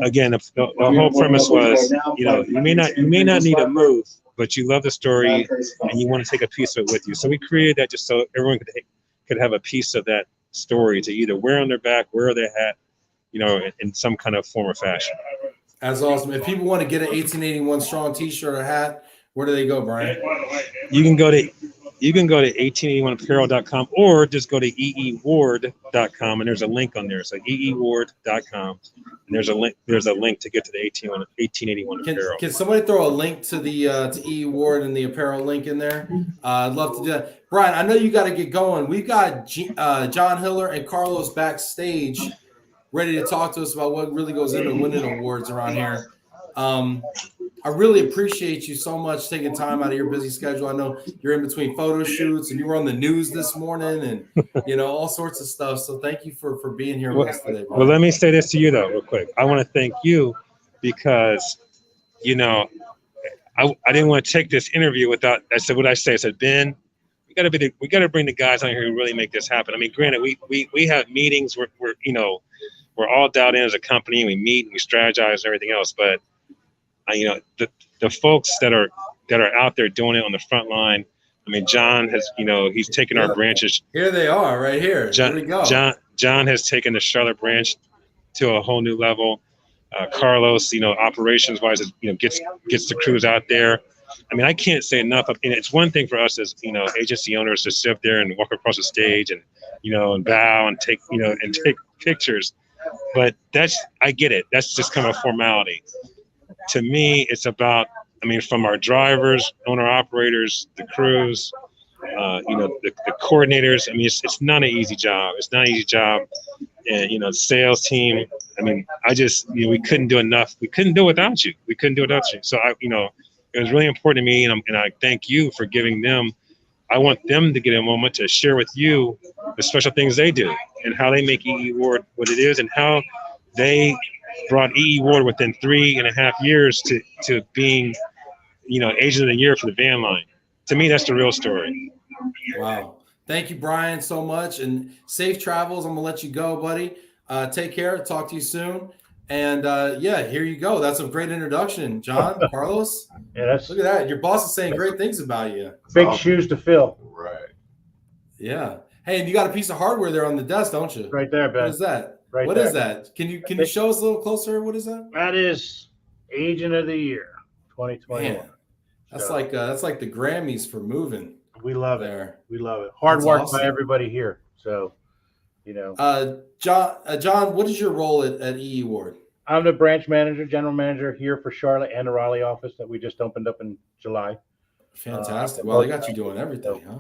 again the whole premise was you may not need a move, but you love the story and you want to take a piece of it with you. So we created that just so everyone could have a piece of that story to either wear on their back, wear their hat, in some kind of form or fashion. That's awesome. If people want to get an 1881 Strong t-shirt or hat, where do they go, Brian? You can go to you can go to 1881apparel.com or just go to E.E.Ward.com, and there's a link on there. So E.E.Ward.com, and there's a link to get to the 1881 apparel. Can somebody throw a link to the to E.E.Ward and the apparel link in there? I'd love to do that. Brian, I know you got to get going. We've got John Hiller and Carlos backstage ready to talk to us about what really goes into winning awards around here. I really appreciate you so much taking time out of your busy schedule. I know you're in between photo shoots and you were on the news this morning and, all sorts of stuff. So thank you for being here with us today, Brian. Well, let me say this to you, though, real quick. I want to thank you because, I didn't want to take this interview without, I said, Ben, we got to bring the guys on here who really make this happen. I mean, granted, we have meetings where we're all dialed in as a company and we meet and we strategize and everything else. But the folks that are out there doing it on the front line. I mean, John has, he's taken our branches. Here they are, right here. Here we go. John has taken the Charlotte branch to a whole new level. Carlos, operations wise, gets the crews out there. I mean, I can't say enough. It's one thing for us as agency owners to sit there and walk across the stage and and bow and take take pictures, but I get it. That's just kind of a formality. To me, it's about, from our drivers, owner operators, the crews, the coordinators. It's not an easy job. It's not an easy job. And, the sales team, we couldn't do enough. We couldn't do it without you. So it was really important to me. And I thank you for giving them. I want them to get a moment to share with you the special things they do and how they make E.E.Ward what it is and how they brought E.E.Ward within 3.5 years to being, Agent of the Year for the van line. To me, that's the real story. Wow. Thank you, Brian, so much. And safe travels. I'm going to let you go, buddy. Take care. Talk to you soon. And here you go. That's a great introduction, John. Carlos. Yeah, look at that. Your boss is saying great things about you. Big shoes to fill. Right. Yeah. Hey, and you got a piece of hardware there on the desk, don't you? Right there, Ben. What is that? Right What there. is that? Can you show us a little closer? What is that? That is Agent of the Year 2021. Man, that's like the Grammys for moving. We love there. it. We love it. Hard That's work awesome. by everybody here. So, John, what is your role at E.E.Ward? I'm the branch manager, general manager here for Charlotte and the Raleigh office that we just opened up in July. Fantastic. Well, they got you doing everything, huh?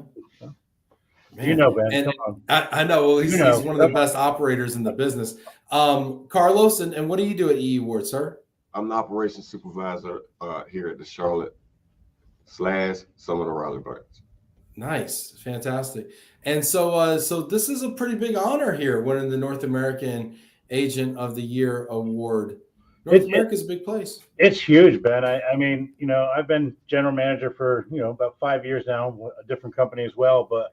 Man. Ben. And come on. I know. Well, he's one of the best operators in the business. Carlos, and what do you do at E.E.Ward, sir? I'm the operations supervisor here at the Charlotte / some of the Raleigh branch. Nice, fantastic. And so this is a pretty big honor here, winning the North American Agent of the Year award. North America is a big place. It's huge, Ben. I've been general manager for about 5 years now, a different company as well. But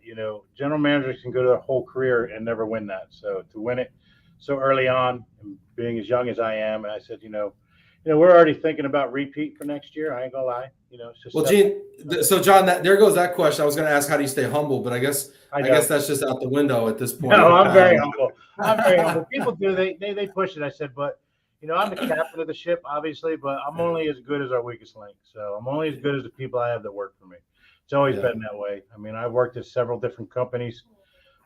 general managers can go their whole career and never win that. So to win it so early on, and being as young as I am, and I said, we're already thinking about repeat for next year. I ain't gonna lie. It's just Gene. So John, there goes that question. I was going to ask, how do you stay humble? But I guess that's just out the window at this point. No, I'm very humble. People do they push it. I said, but I'm the captain of the ship, obviously, but I'm only as good as our weakest link. So I'm only as good as the people I have that work for me. It's always been that way. I've worked at several different companies.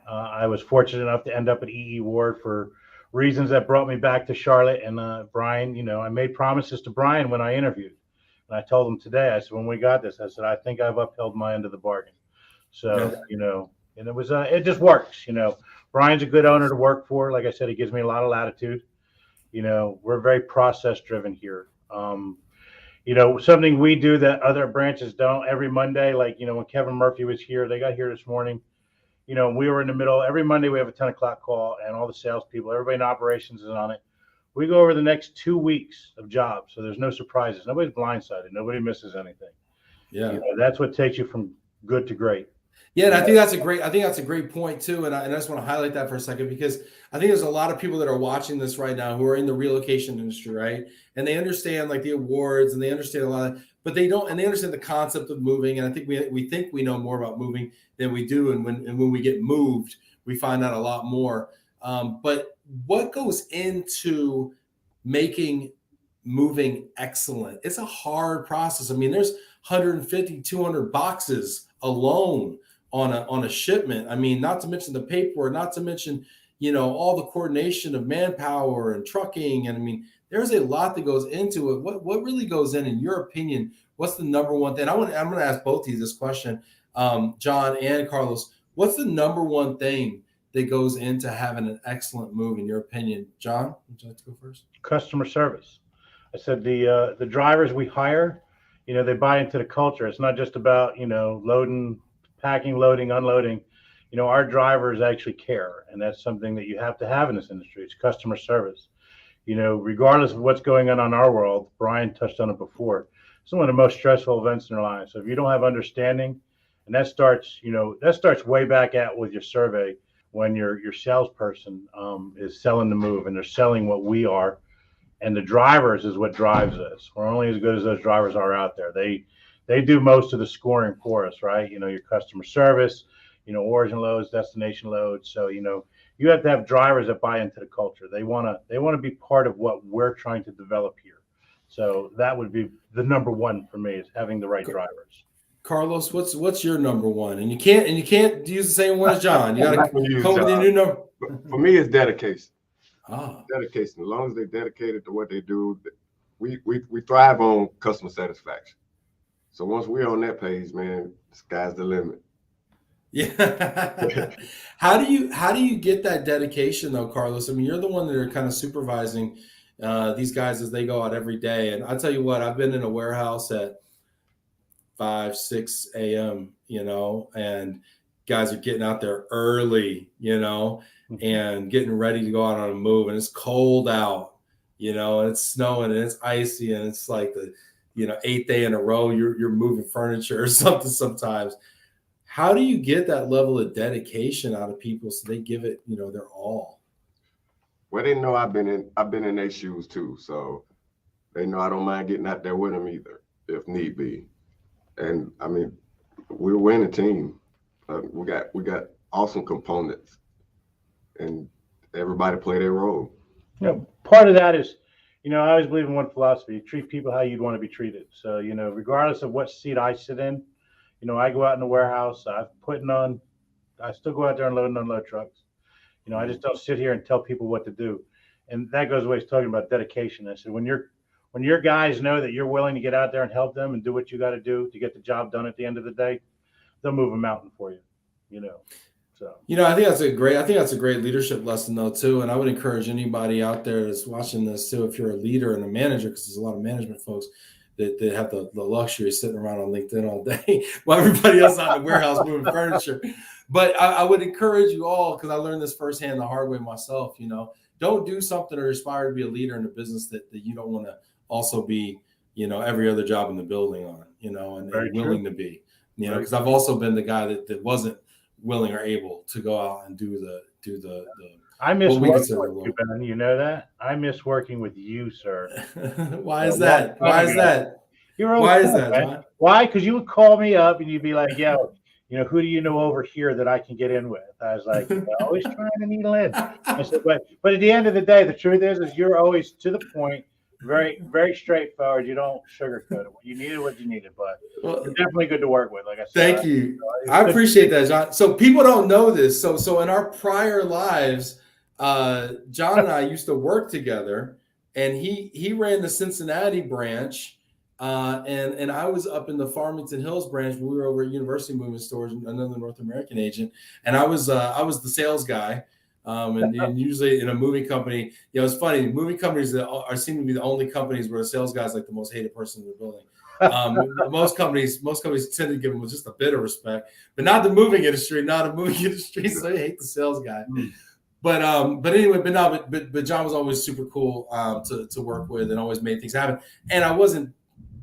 I was fortunate enough to end up at E.E.Ward for reasons that brought me back to Charlotte. And Brian, I made promises to Brian when I interviewed. And I told him today, I said, when we got this, I said, I think I've upheld my end of the bargain. So, and it was, it just works. Brian's a good owner to work for. Like I said, he gives me a lot of latitude. We're very process driven here. Something we do that other branches don't every Monday, like, when Kevin Murphy was here, they got here this morning. We were in the middle. Every Monday we have a 10 o'clock call and all the salespeople, everybody in operations is on it. We go over the next 2 weeks of jobs. So there's no surprises. Nobody's blindsided. Nobody misses anything. Yeah. That's what takes you from good to great. Yeah, and I think that's a great point too. And I just want to highlight that for a second, because I think there's a lot of people that are watching this right now who are in the relocation industry, right? And they understand like the awards and they understand a lot, but they don't, and they understand the concept of moving. And I think we think we know more about moving than we do. And when we get moved, we find out a lot more. But what goes into making moving excellent? It's a hard process. There's 150, 200 boxes alone on a shipment. I mean, not to mention the paperwork, not to mention, all the coordination of manpower and trucking. And I mean, there's a lot that goes into it. What really goes in your opinion? What's the number one thing? I'm going to ask both of you this question, John and Carlos. What's the number one thing that goes into having an excellent move, in your opinion? John, would you like to go first? Customer service. I said the drivers we hire, they buy into the culture. It's not just about, loading, packing, loading, unloading. Our drivers actually care, and that's something that you have to have in this industry. It's customer service. Regardless of what's going on in our world, Brian touched on it before. It's one of the most stressful events in their lives. So if you don't have understanding, and that starts way back at with your survey, when your salesperson is selling the move and they're selling what we are, and the drivers is what drives us. We're only as good as those drivers are out there. They do most of the scoring for us, right? Your customer service, origin loads, destination loads. So you have to have drivers that buy into the culture. They want to be part of what we're trying to develop here. So that would be the number one for me, is having the right drivers. Carlos, what's your number one? And you can't use the same one as John. You got to come with your new number. For me, it's dedication. Ah. Dedication. As long as they're dedicated to what they do, we thrive on customer satisfaction. So once we're on that page, man, the sky's the limit. Yeah. How do you get that dedication though, Carlos? I mean, you're the one that are kind of supervising these guys as they go out every day. And I tell you what, I've been in a warehouse at 5, 6 a.m., and guys are getting out there early, and getting ready to go out on a move, and it's cold out, and it's snowing and it's icy, and it's like the, 8th day in a row you're moving furniture or something sometimes. How do you get that level of dedication out of people so they give it, their all? Well, they know I've been in their shoes too, so they know I don't mind getting out there with them either, if need be. And I mean, we're a winning team. We got awesome components, and everybody play their role. Part of that is, I always believe in one philosophy: you treat people how you'd want to be treated. So, regardless of what seat I sit in, I go out in the warehouse. I still go out there and load and unload trucks. I just don't sit here and tell people what to do. And that goes away. He's talking about dedication. I said, when your guys know that you're willing to get out there and help them and do what you got to do to get the job done at the end of the day, they'll move a mountain for you. So I think that's a great leadership lesson though too. And I would encourage anybody out there that's watching this too, if you're a leader and a manager, because there's a lot of management folks that have the luxury of sitting around on LinkedIn all day while everybody else out in the warehouse moving furniture. But I would encourage you all, because I learned this firsthand the hard way myself, don't do something or aspire to be a leader in a business that you don't want to also be, every other job in the building on, and willing to be, because I've also been the guy that wasn't willing or able to go out and do the I miss working with you, Ben. You know that? I miss working with you, sir. Why is that? Why is that? Why is that, John? Why? Because you would call me up and you'd be like, yo, who do you know over here that I can get in with? I was like, you're always trying to needle in. I said, but at the end of the day, the truth is you're always to the point, very, very straightforward. You don't sugarcoat it. What you needed, but you're definitely good to work with. Like I said. Thank you. I appreciate that, John. So people don't know this. So in our prior lives, John and I used to work together, and he ran the Cincinnati branch, and I was up in the Farmington Hills branch. We were over at University Movement Stores, another North American agent, and I was the sales guy. And usually in a moving company, it's funny. Moving companies that seem to be the only companies where the sales guy is like the most hated person in the building. Most companies tend to give them just a bit of respect, but not the moving industry. So they hate the sales guy. But anyway, but John was always super cool to work with, and always made things happen. And I wasn't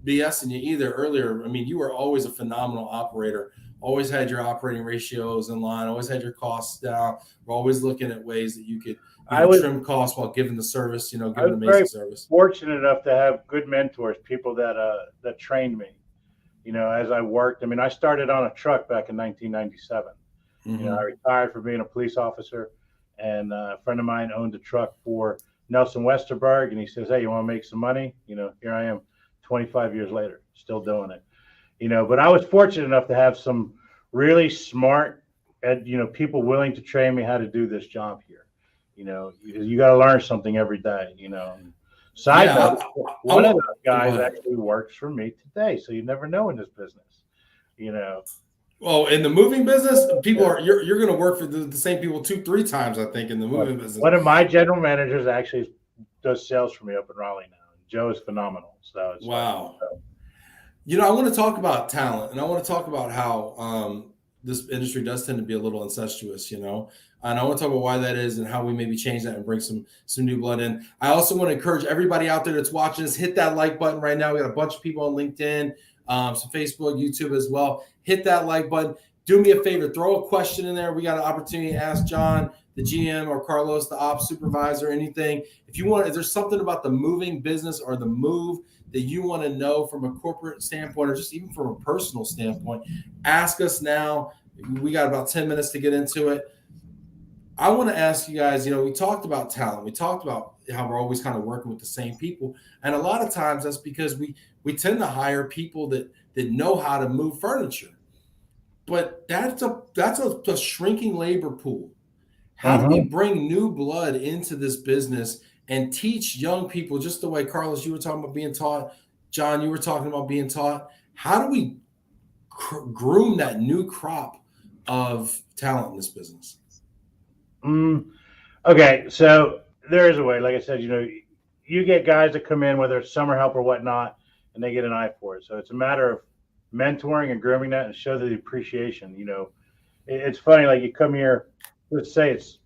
BSing you either earlier. I mean, you were always a phenomenal operator. Always had your operating ratios in line. Always had your costs down. We're always looking at ways that you could trim costs while giving the service. Giving amazing service. Fortunate enough to have good mentors, people that trained me. As I worked. I mean, I started on a truck back in 1997. Mm-hmm. I retired from being a police officer. And a friend of mine owned a truck for Nelson Westerberg, and he says, "Hey, you want to make some money?" Here I am, 25 years later, still doing it. But I was fortunate enough to have some really smart and, people willing to train me how to do this job here. You got to learn something every day, Side Yeah, note, one of those guys go ahead. actually works for me today. So you never know in this business, Well, in the moving business, people are you're going to work for the same people 2-3 times, I think, in the moving business. One of my general managers actually does sales for me up in Raleigh now. Joe is phenomenal. So it's Wow. I want to talk about talent, and I want to talk about how this industry does tend to be a little incestuous, and I want to talk about why that is and how we maybe change that and bring some new blood in. I also want to encourage everybody out there that's watching us, hit that like button right now. We got a bunch of people on LinkedIn, some Facebook, YouTube as well. Hit that like button. Do me a favor, throw a question in there. We got an opportunity to ask John, the GM, or Carlos, the ops supervisor, anything. If there's something about the moving business or the move that you want to know from a corporate standpoint or just even from a personal standpoint, ask us now. We got about 10 minutes to get into it. I want to ask you guys, we talked about talent. We talked about how we're always kind of working with the same people. And a lot of times that's because we tend to hire people that know how to move furniture. But that's a shrinking labor pool. How do we bring new blood into this business and teach young people, just the way, Carlos, you were talking about being taught, John, you were talking about being taught. How do we groom that new crop of talent in this business? Okay, so there is a way. Like I said, you get guys that come in, whether it's summer help or whatnot, and they get an eye for it. So it's a matter of mentoring and grooming that and show the appreciation. It's funny, like you come here, let's say it's,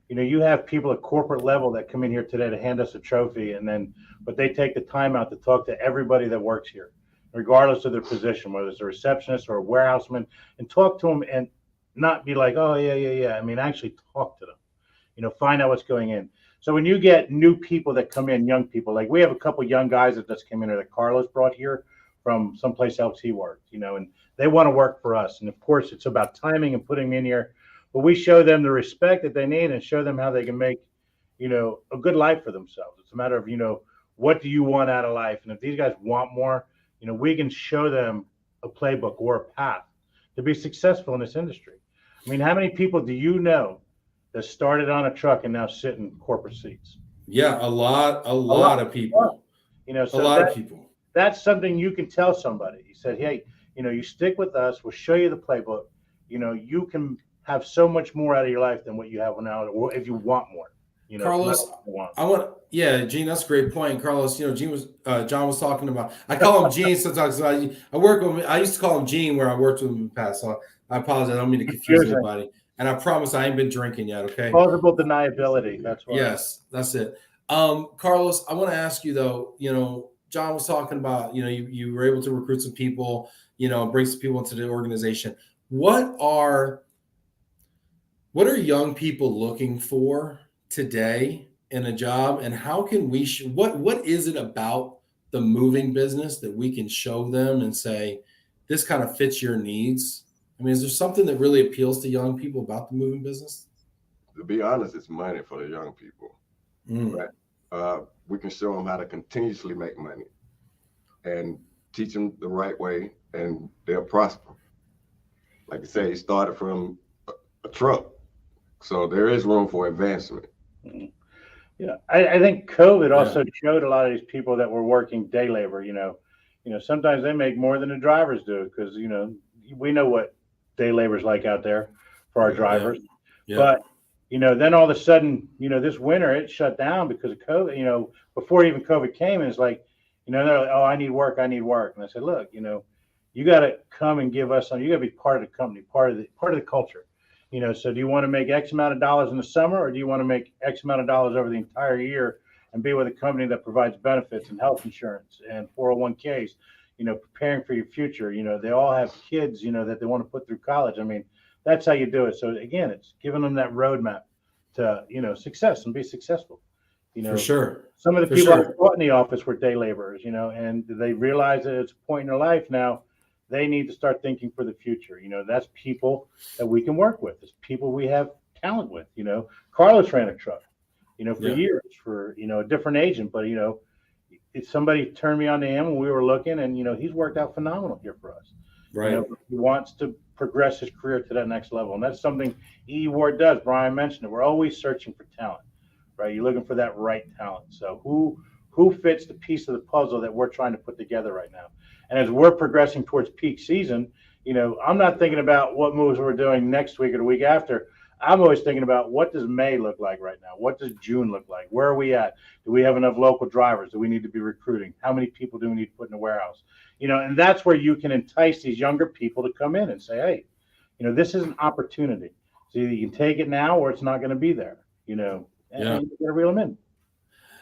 you have people at corporate level that come in here today to hand us a trophy, but they take the time out to talk to everybody that works here, regardless of their position, whether it's a receptionist or a warehouseman, and talk to them and not be like, oh, yeah. I mean, actually talk to them, find out what's going in. So when you get new people that come in, young people, like we have a couple young guys that just came in that Carlos brought here from someplace else he worked, and they want to work for us. And of course, it's about timing and putting them in here. But we show them the respect that they need and show them how they can make, a good life for themselves. It's a matter of, what do you want out of life? And if these guys want more, we can show them a playbook or a path to be successful in this industry. I mean, how many people do you know that started on a truck and now sit in corporate seats? Yeah, a lot of people. So a lot of people. That's something you can tell somebody. You said, hey, you stick with us. We'll show you the playbook. You can have so much more out of your life than what you have now, or if you want more. Carlos, Gene, that's a great point. Carlos, John was talking about. I call him Gene sometimes. So I work with him. I used to call him Gene where I worked with him in the past. So I apologize. I don't mean to confuse anybody. And I promise I ain't been drinking yet. Okay. Plausible deniability. That's why. Yes, that's it. Carlos, I want to ask you though. John was talking about. You were able to recruit some people. Bring some people into the organization. What are young people looking for today in a job, and how can we what is it about the moving business that we can show them and say this kind of fits your needs? I mean, is there something that really appeals to young people about the moving business? To be honest, it's money for the young people. Right? We can show them how to continuously make money and teach them the right way, and they'll prosper. Like I say, he started from a truck, so there is room for advancement. Yeah, I think COVID also showed a lot of these people that were working day labor. Sometimes they make more than the drivers do because we know what day labor is like out there for our drivers. Yeah. But then all of a sudden, this winter it shut down because of COVID. Before even COVID came, and it's like, they're like, oh, I need work. And I said, look, you got to come and give us something. You got to be part of the company, part of the culture. So do you want to make X amount of dollars in the summer, or do you want to make X amount of dollars over the entire year and be with a company that provides benefits and health insurance and 401ks, preparing for your future? They all have kids, that they want to put through college. I mean, that's how you do it. So again, it's giving them that roadmap to, success and be successful. For sure. Some of the people I taught in the office were day laborers, and they realize that it's a point in their life now. They need to start thinking for the future. That's people that we can work with. It's people we have talent with. Carlos ran a truck, for years for, a different agent. But, somebody turned me on to him when we were looking, and, he's worked out phenomenal here for us. Right. You know, he wants to progress his career to that next level. And that's something E.E.Ward does. Brian mentioned it. We're always searching for talent, right? You're looking for that right talent. So who fits the piece of the puzzle that we're trying to put together right now? And as we're progressing towards peak season, you know, I'm not thinking about what moves we're doing next week or the week after. I'm always thinking about what does May look like right now? What does June look like? Where are we at? Do we have enough local drivers? Do we need to be recruiting? How many people do we need to put in the warehouse? You know, and that's where you can entice these younger people to come in and say, hey, you know, this is an opportunity. So either you can take it now or it's not going to be there, you know, and you got to reel them in.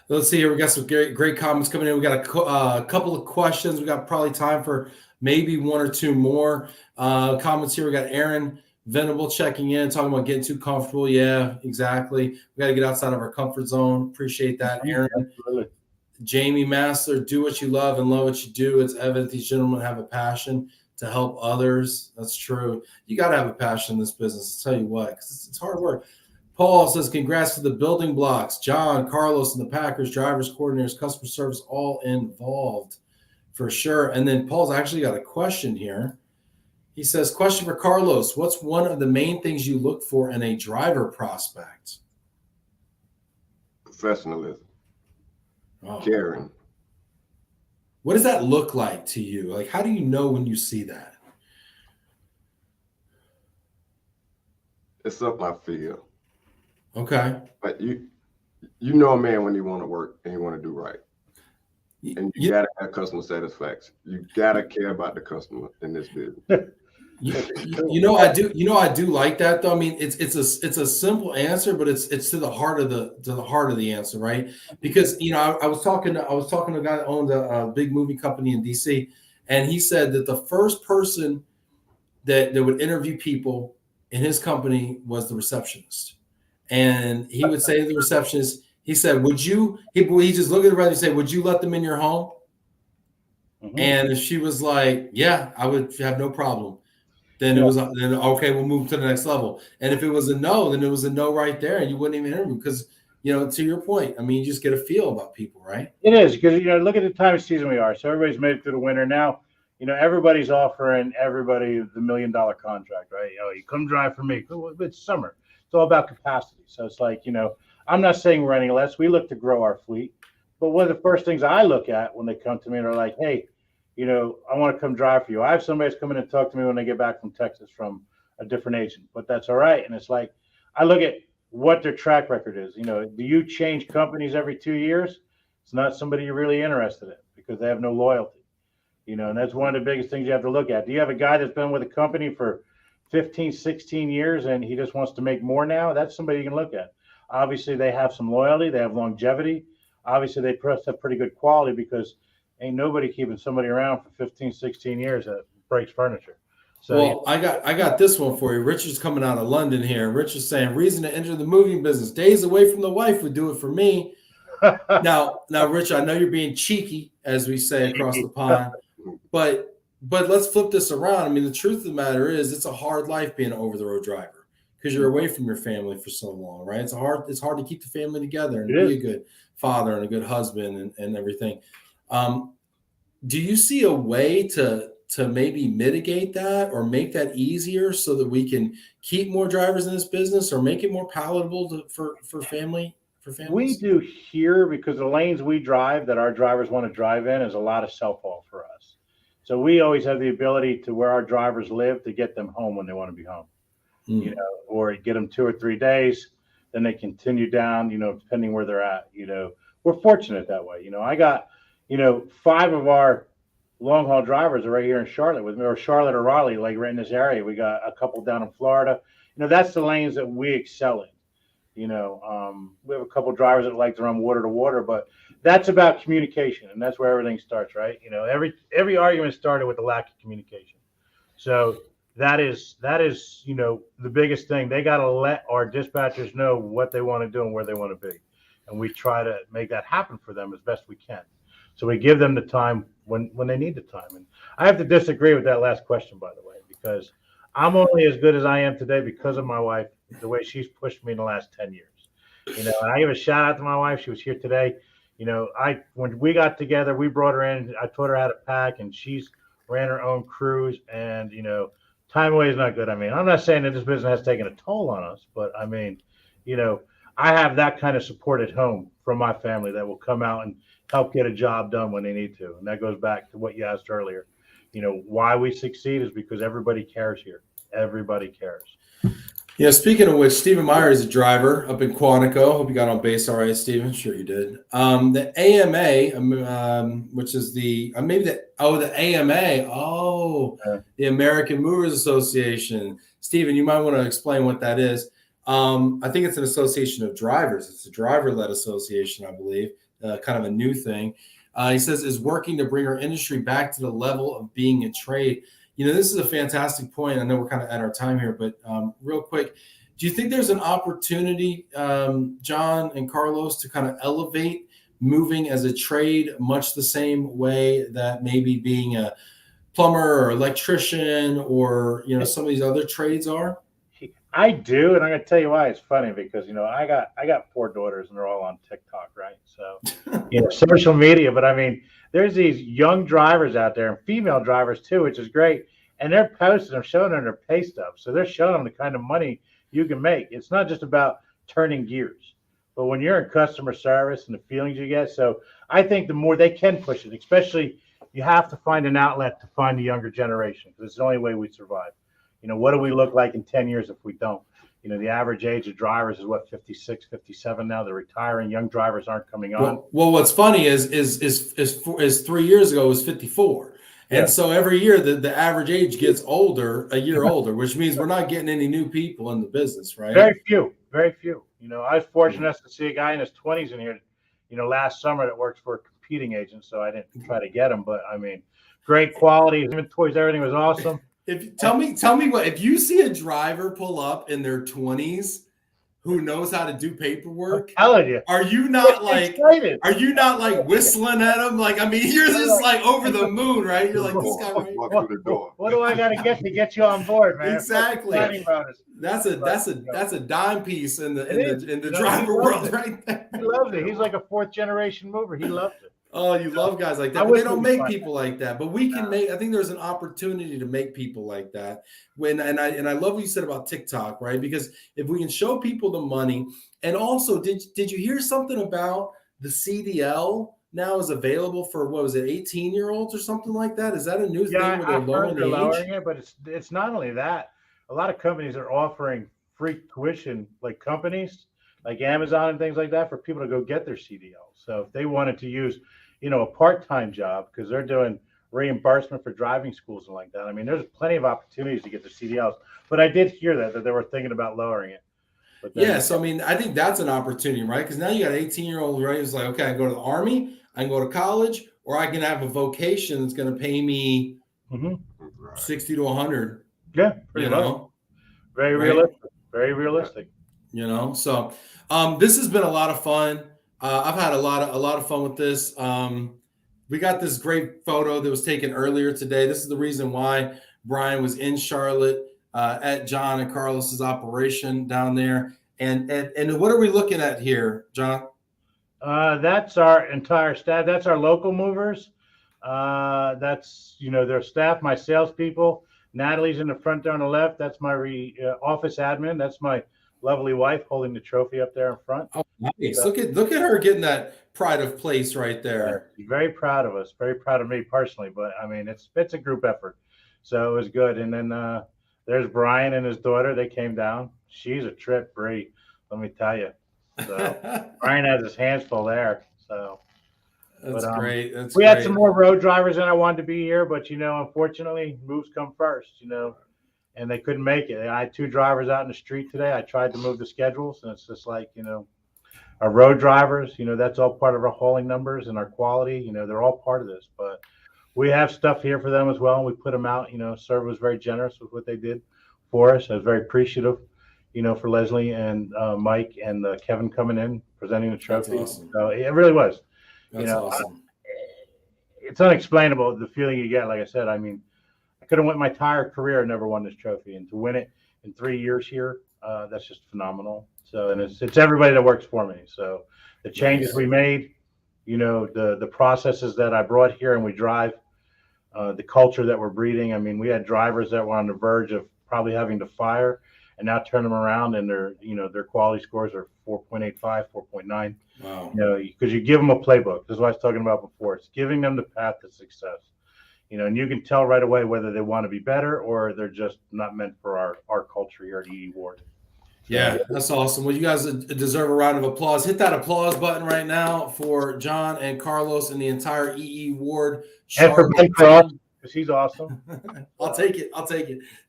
Let's see here. We got some great comments coming in. We got a couple of questions. We got probably time for maybe one or two more comments here. We got Aaron Venable checking in, talking about getting too comfortable. Yeah, exactly. We got to get outside of our comfort zone. Appreciate that, Aaron. Absolutely. Jamie Massler, do what you love and love what you do. It's evident these gentlemen have a passion to help others. That's true. You got to have a passion in this business. I'll tell you what, because it's hard work. Paul says, congrats to the building blocks. John, Carlos, and the Packers, drivers, coordinators, customer service, all involved for sure. And then Paul's actually got a question here. He says, question for Carlos. What's one of the main things you look for in a driver prospect? Professionalism. Oh. Caring. What does that look like to you? Like, how do you know when you see that? It's up my field. Okay. But you know a man when he want to work and he want to do right. And you gotta have customer satisfaction. You gotta care about the customer in this business. I do like that though. I mean, it's a simple answer, but it's to the heart of the answer, right? Because I was talking to a guy that owned a big movie company in DC, and he said that the first person that would interview people in his company was the receptionist. And he would say to the receptionist, he said, he just looked at her and say, would you let them in your home? Mm-hmm. And if she was like, yeah, I would have no problem. Then okay, we'll move to the next level. And if it was a no, then it was a no right there. And you wouldn't even interview because, to your point, I mean, you just get a feel about people, right? It is because, look at the time of season we are. So everybody's made it through the winter. Now, everybody's offering everybody the $1 million contract, right? You come drive for me. It's summer. It's all about capacity. So it's like, I'm not saying we're any less. We look to grow our fleet. But one of the first things I look at when they come to me and are like, hey, I want to come drive for you. I have somebody that's coming and talk to me when they get back from Texas from a different agent, but that's all right. And it's like, I look at what their track record is. Do you change companies every 2 years? It's not somebody you're really interested in because they have no loyalty, and that's one of the biggest things you have to look at. Do you have a guy that's been with a company for 15, 16 years and he just wants to make more now? That's somebody you can look at. Obviously, they have some loyalty. They have longevity. Obviously, they have pretty good quality because ain't nobody keeping somebody around for 15, 16 years that breaks furniture. So, I got this one for you. Richard's coming out of London here. Richard's saying, reason to enter the movie business. Days away from the wife would do it for me. Now, Rich, I know you're being cheeky, as we say across the pond, but let's flip this around. I mean, the truth of the matter is it's a hard life being an over-the-road driver because you're away from your family for so long, right? It's hard to keep the family together and be a good father and a good husband and everything. Do you see a way to maybe mitigate that or make that easier so that we can keep more drivers in this business or make it more palatable for families? We do here because the lanes we drive that our drivers want to drive in is a lot of self-haul for us. So we always have the ability to where our drivers live to get them home when they want to be home, or get them 2 or 3 days, then they continue down, depending where they're at, we're fortunate that way. I got, 5 of our long haul drivers are right here in Charlotte with me, or Charlotte or Raleigh, like right in this area. We got a couple down in Florida. That's the lanes that we excel in. We have a couple drivers that like to run water to water, but that's about communication, and that's where everything starts, right? Every argument started with the lack of communication. So that is the biggest thing. They got to let our dispatchers know what they want to do and where they want to be, and we try to make that happen for them as best we can. So we give them the time when they need the time. And I have to disagree with that last question, by the way, because I'm only as good as I am today because of my wife, the way she's pushed me in the last 10 years. And I give a shout out to my wife. She was here today. When we got together, we brought her in. I taught her how to pack, and she's ran our own crews, and time away is not good. I mean, I'm not saying that this business has taken a toll on us, but I mean, I have that kind of support at home from my family that will come out and help get a job done when they need to. And that goes back to what you asked earlier. Why we succeed is because everybody cares here. Everybody cares. Speaking of which, Stephen Meyer is a driver up in Quantico. Hope you got on base all right, Stephen. Sure you did. The AMA, which is the AMA. The American Movers Association. Stephen, you might want to explain what that is. I think it's an association of drivers. It's a driver-led association, I believe. Kind of a new thing. He says is working to bring our industry back to the level of being a trade. This is a fantastic point. I know we're kind of at our time here, but real quick, do you think there's an opportunity, John and Carlos, to kind of elevate moving as a trade much the same way that maybe being a plumber or electrician or, some of these other trades are? I do, and I'm going to tell you why. It's funny because I got 4 daughters, and they're all on TikTok, right? So social media. But I mean, there's these young drivers out there, and female drivers too, which is great. And they're posting them, showing them their pay stubs. So they're showing them the kind of money you can make. It's not just about turning gears, but when you're in customer service and the feelings you get. So I think the more they can push it, especially you have to find an outlet to find the younger generation because it's the only way we survive. What do we look like in 10 years if we don't? The average age of drivers is 56, 57 now. They're retiring. Young drivers aren't coming on. Well, what's funny is 3 years ago it was 54. And so every year the average age gets older, a year older, which means we're not getting any new people in the business, right? Very few. I was fortunate enough to see a guy in his 20s in here, last summer that works for a competing agent. So I didn't try to get him, but I mean, great quality. His inventories, everything was awesome. Tell me what, if you see a driver pull up in their 20s who knows how to do paperwork, I'm telling you, are you not like whistling at them? Like, I mean, you're just like over the moon, right? You're like, this guy right? What do I got to get you on board, man? Exactly. That's a dime piece in the driver world right there. He loves it. He's like a 4th generation mover. He loves it. Oh, you love guys like that. But they don't make people like that. But we can make. I think there's an opportunity to make people like that. And I love what you said about TikTok, right? Because if we can show people the money, and also, did you hear something about the CDL now is available for 18-year-olds or something like that? Is that a new thing where they're lowering it? But it's not only that. A lot of companies are offering free tuition, like companies like Amazon and things like that, for people to go get their CDL. So if they wanted to use, a part-time job because they're doing reimbursement for driving schools and like that. I mean, there's plenty of opportunities to get their CDLs. But I did hear that they were thinking about lowering it. But so I mean, I think that's an opportunity, right? Because now you got an 18-year-old, right? Who's like, okay, I can go to the Army, I can go to college, or I can have a vocation that's going to pay me 60 to 100. Yeah, pretty low. Very realistic. Very realistic. So this has been a lot of fun. I've had a lot of fun with this. We got this great photo that was taken earlier today. This is the reason why Brian was in Charlotte at John and Carlos's operation down there. And what are we looking at here, John? That's our entire staff. That's our local movers. That's their staff, my salespeople. Natalie's in the front there on the left. That's my office admin. That's my lovely wife holding the trophy up there in front. Oh, nice. Look at her getting that pride of place right there. She's very proud of us. Very proud of me personally. But I mean, it's a group effort, so it was good. And then there's Brian and his daughter. They came down. She's a trip, Bree. Let me tell you. So Brian has his hands full there. So that's great. We had some more road drivers than I wanted to be here, but unfortunately, moves come first. And they couldn't make it. I had 2 drivers out in the street today. I tried to move the schedules, and it's just like, our road drivers, that's all part of our hauling numbers and our quality. They're all part of this. But we have stuff here for them as well, and we put them out. Serv was very generous with what they did for us. I was very appreciative, for Leslie and Mike and Kevin coming in, presenting the trophy. Awesome. So it really was. That's awesome. It's unexplainable, the feeling you get. Like I said, I mean, I could have went my entire career and never won this trophy, and to win it in 3 years here, that's just phenomenal. So, and it's everybody that works for me. So the changes we made, the processes that I brought here and we drive, the culture that we're breeding. I mean, we had drivers that were on the verge of probably having to fire, and now turn them around, and their quality scores are 4.85, 4.9. Wow. Because you give them a playbook. This is what I was talking about before. It's giving them the path to success. And you can tell right away whether they want to be better or they're just not meant for our culture here at E.E.Ward. Yeah, that's awesome. Well, you guys deserve a round of applause. Hit that applause button right now for John and Carlos and the entire E.E.Ward. And for Ben Cross, because he's awesome. I'll take it.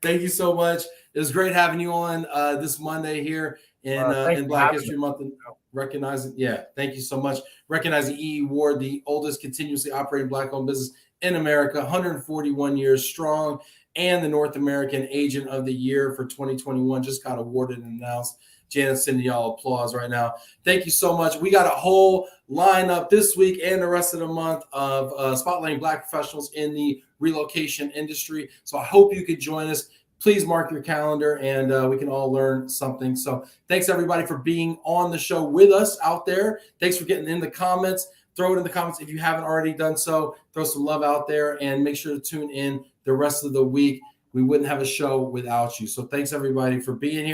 Thank you so much. It was great having you on this Monday here in Black History Month and recognizing. Yeah, thank you so much. Recognizing E.E.Ward, the oldest continuously operating Black-owned business in America, 141 years strong, and the North American Agent of the Year for 2021 just got awarded and announced. Janet's sending y'all applause right now. Thank you so much. We got a whole lineup this week and the rest of the month of spotlighting Black professionals in the relocation industry. So I hope you could join us. Please mark your calendar, and we can all learn something. So thanks, everybody, for being on the show with us out there. Thanks for getting in the comments. Throw it in the comments if you haven't already done so. Throw some love out there, and make sure to tune in the rest of the week. We wouldn't have a show without you. So thanks, everybody, for being here.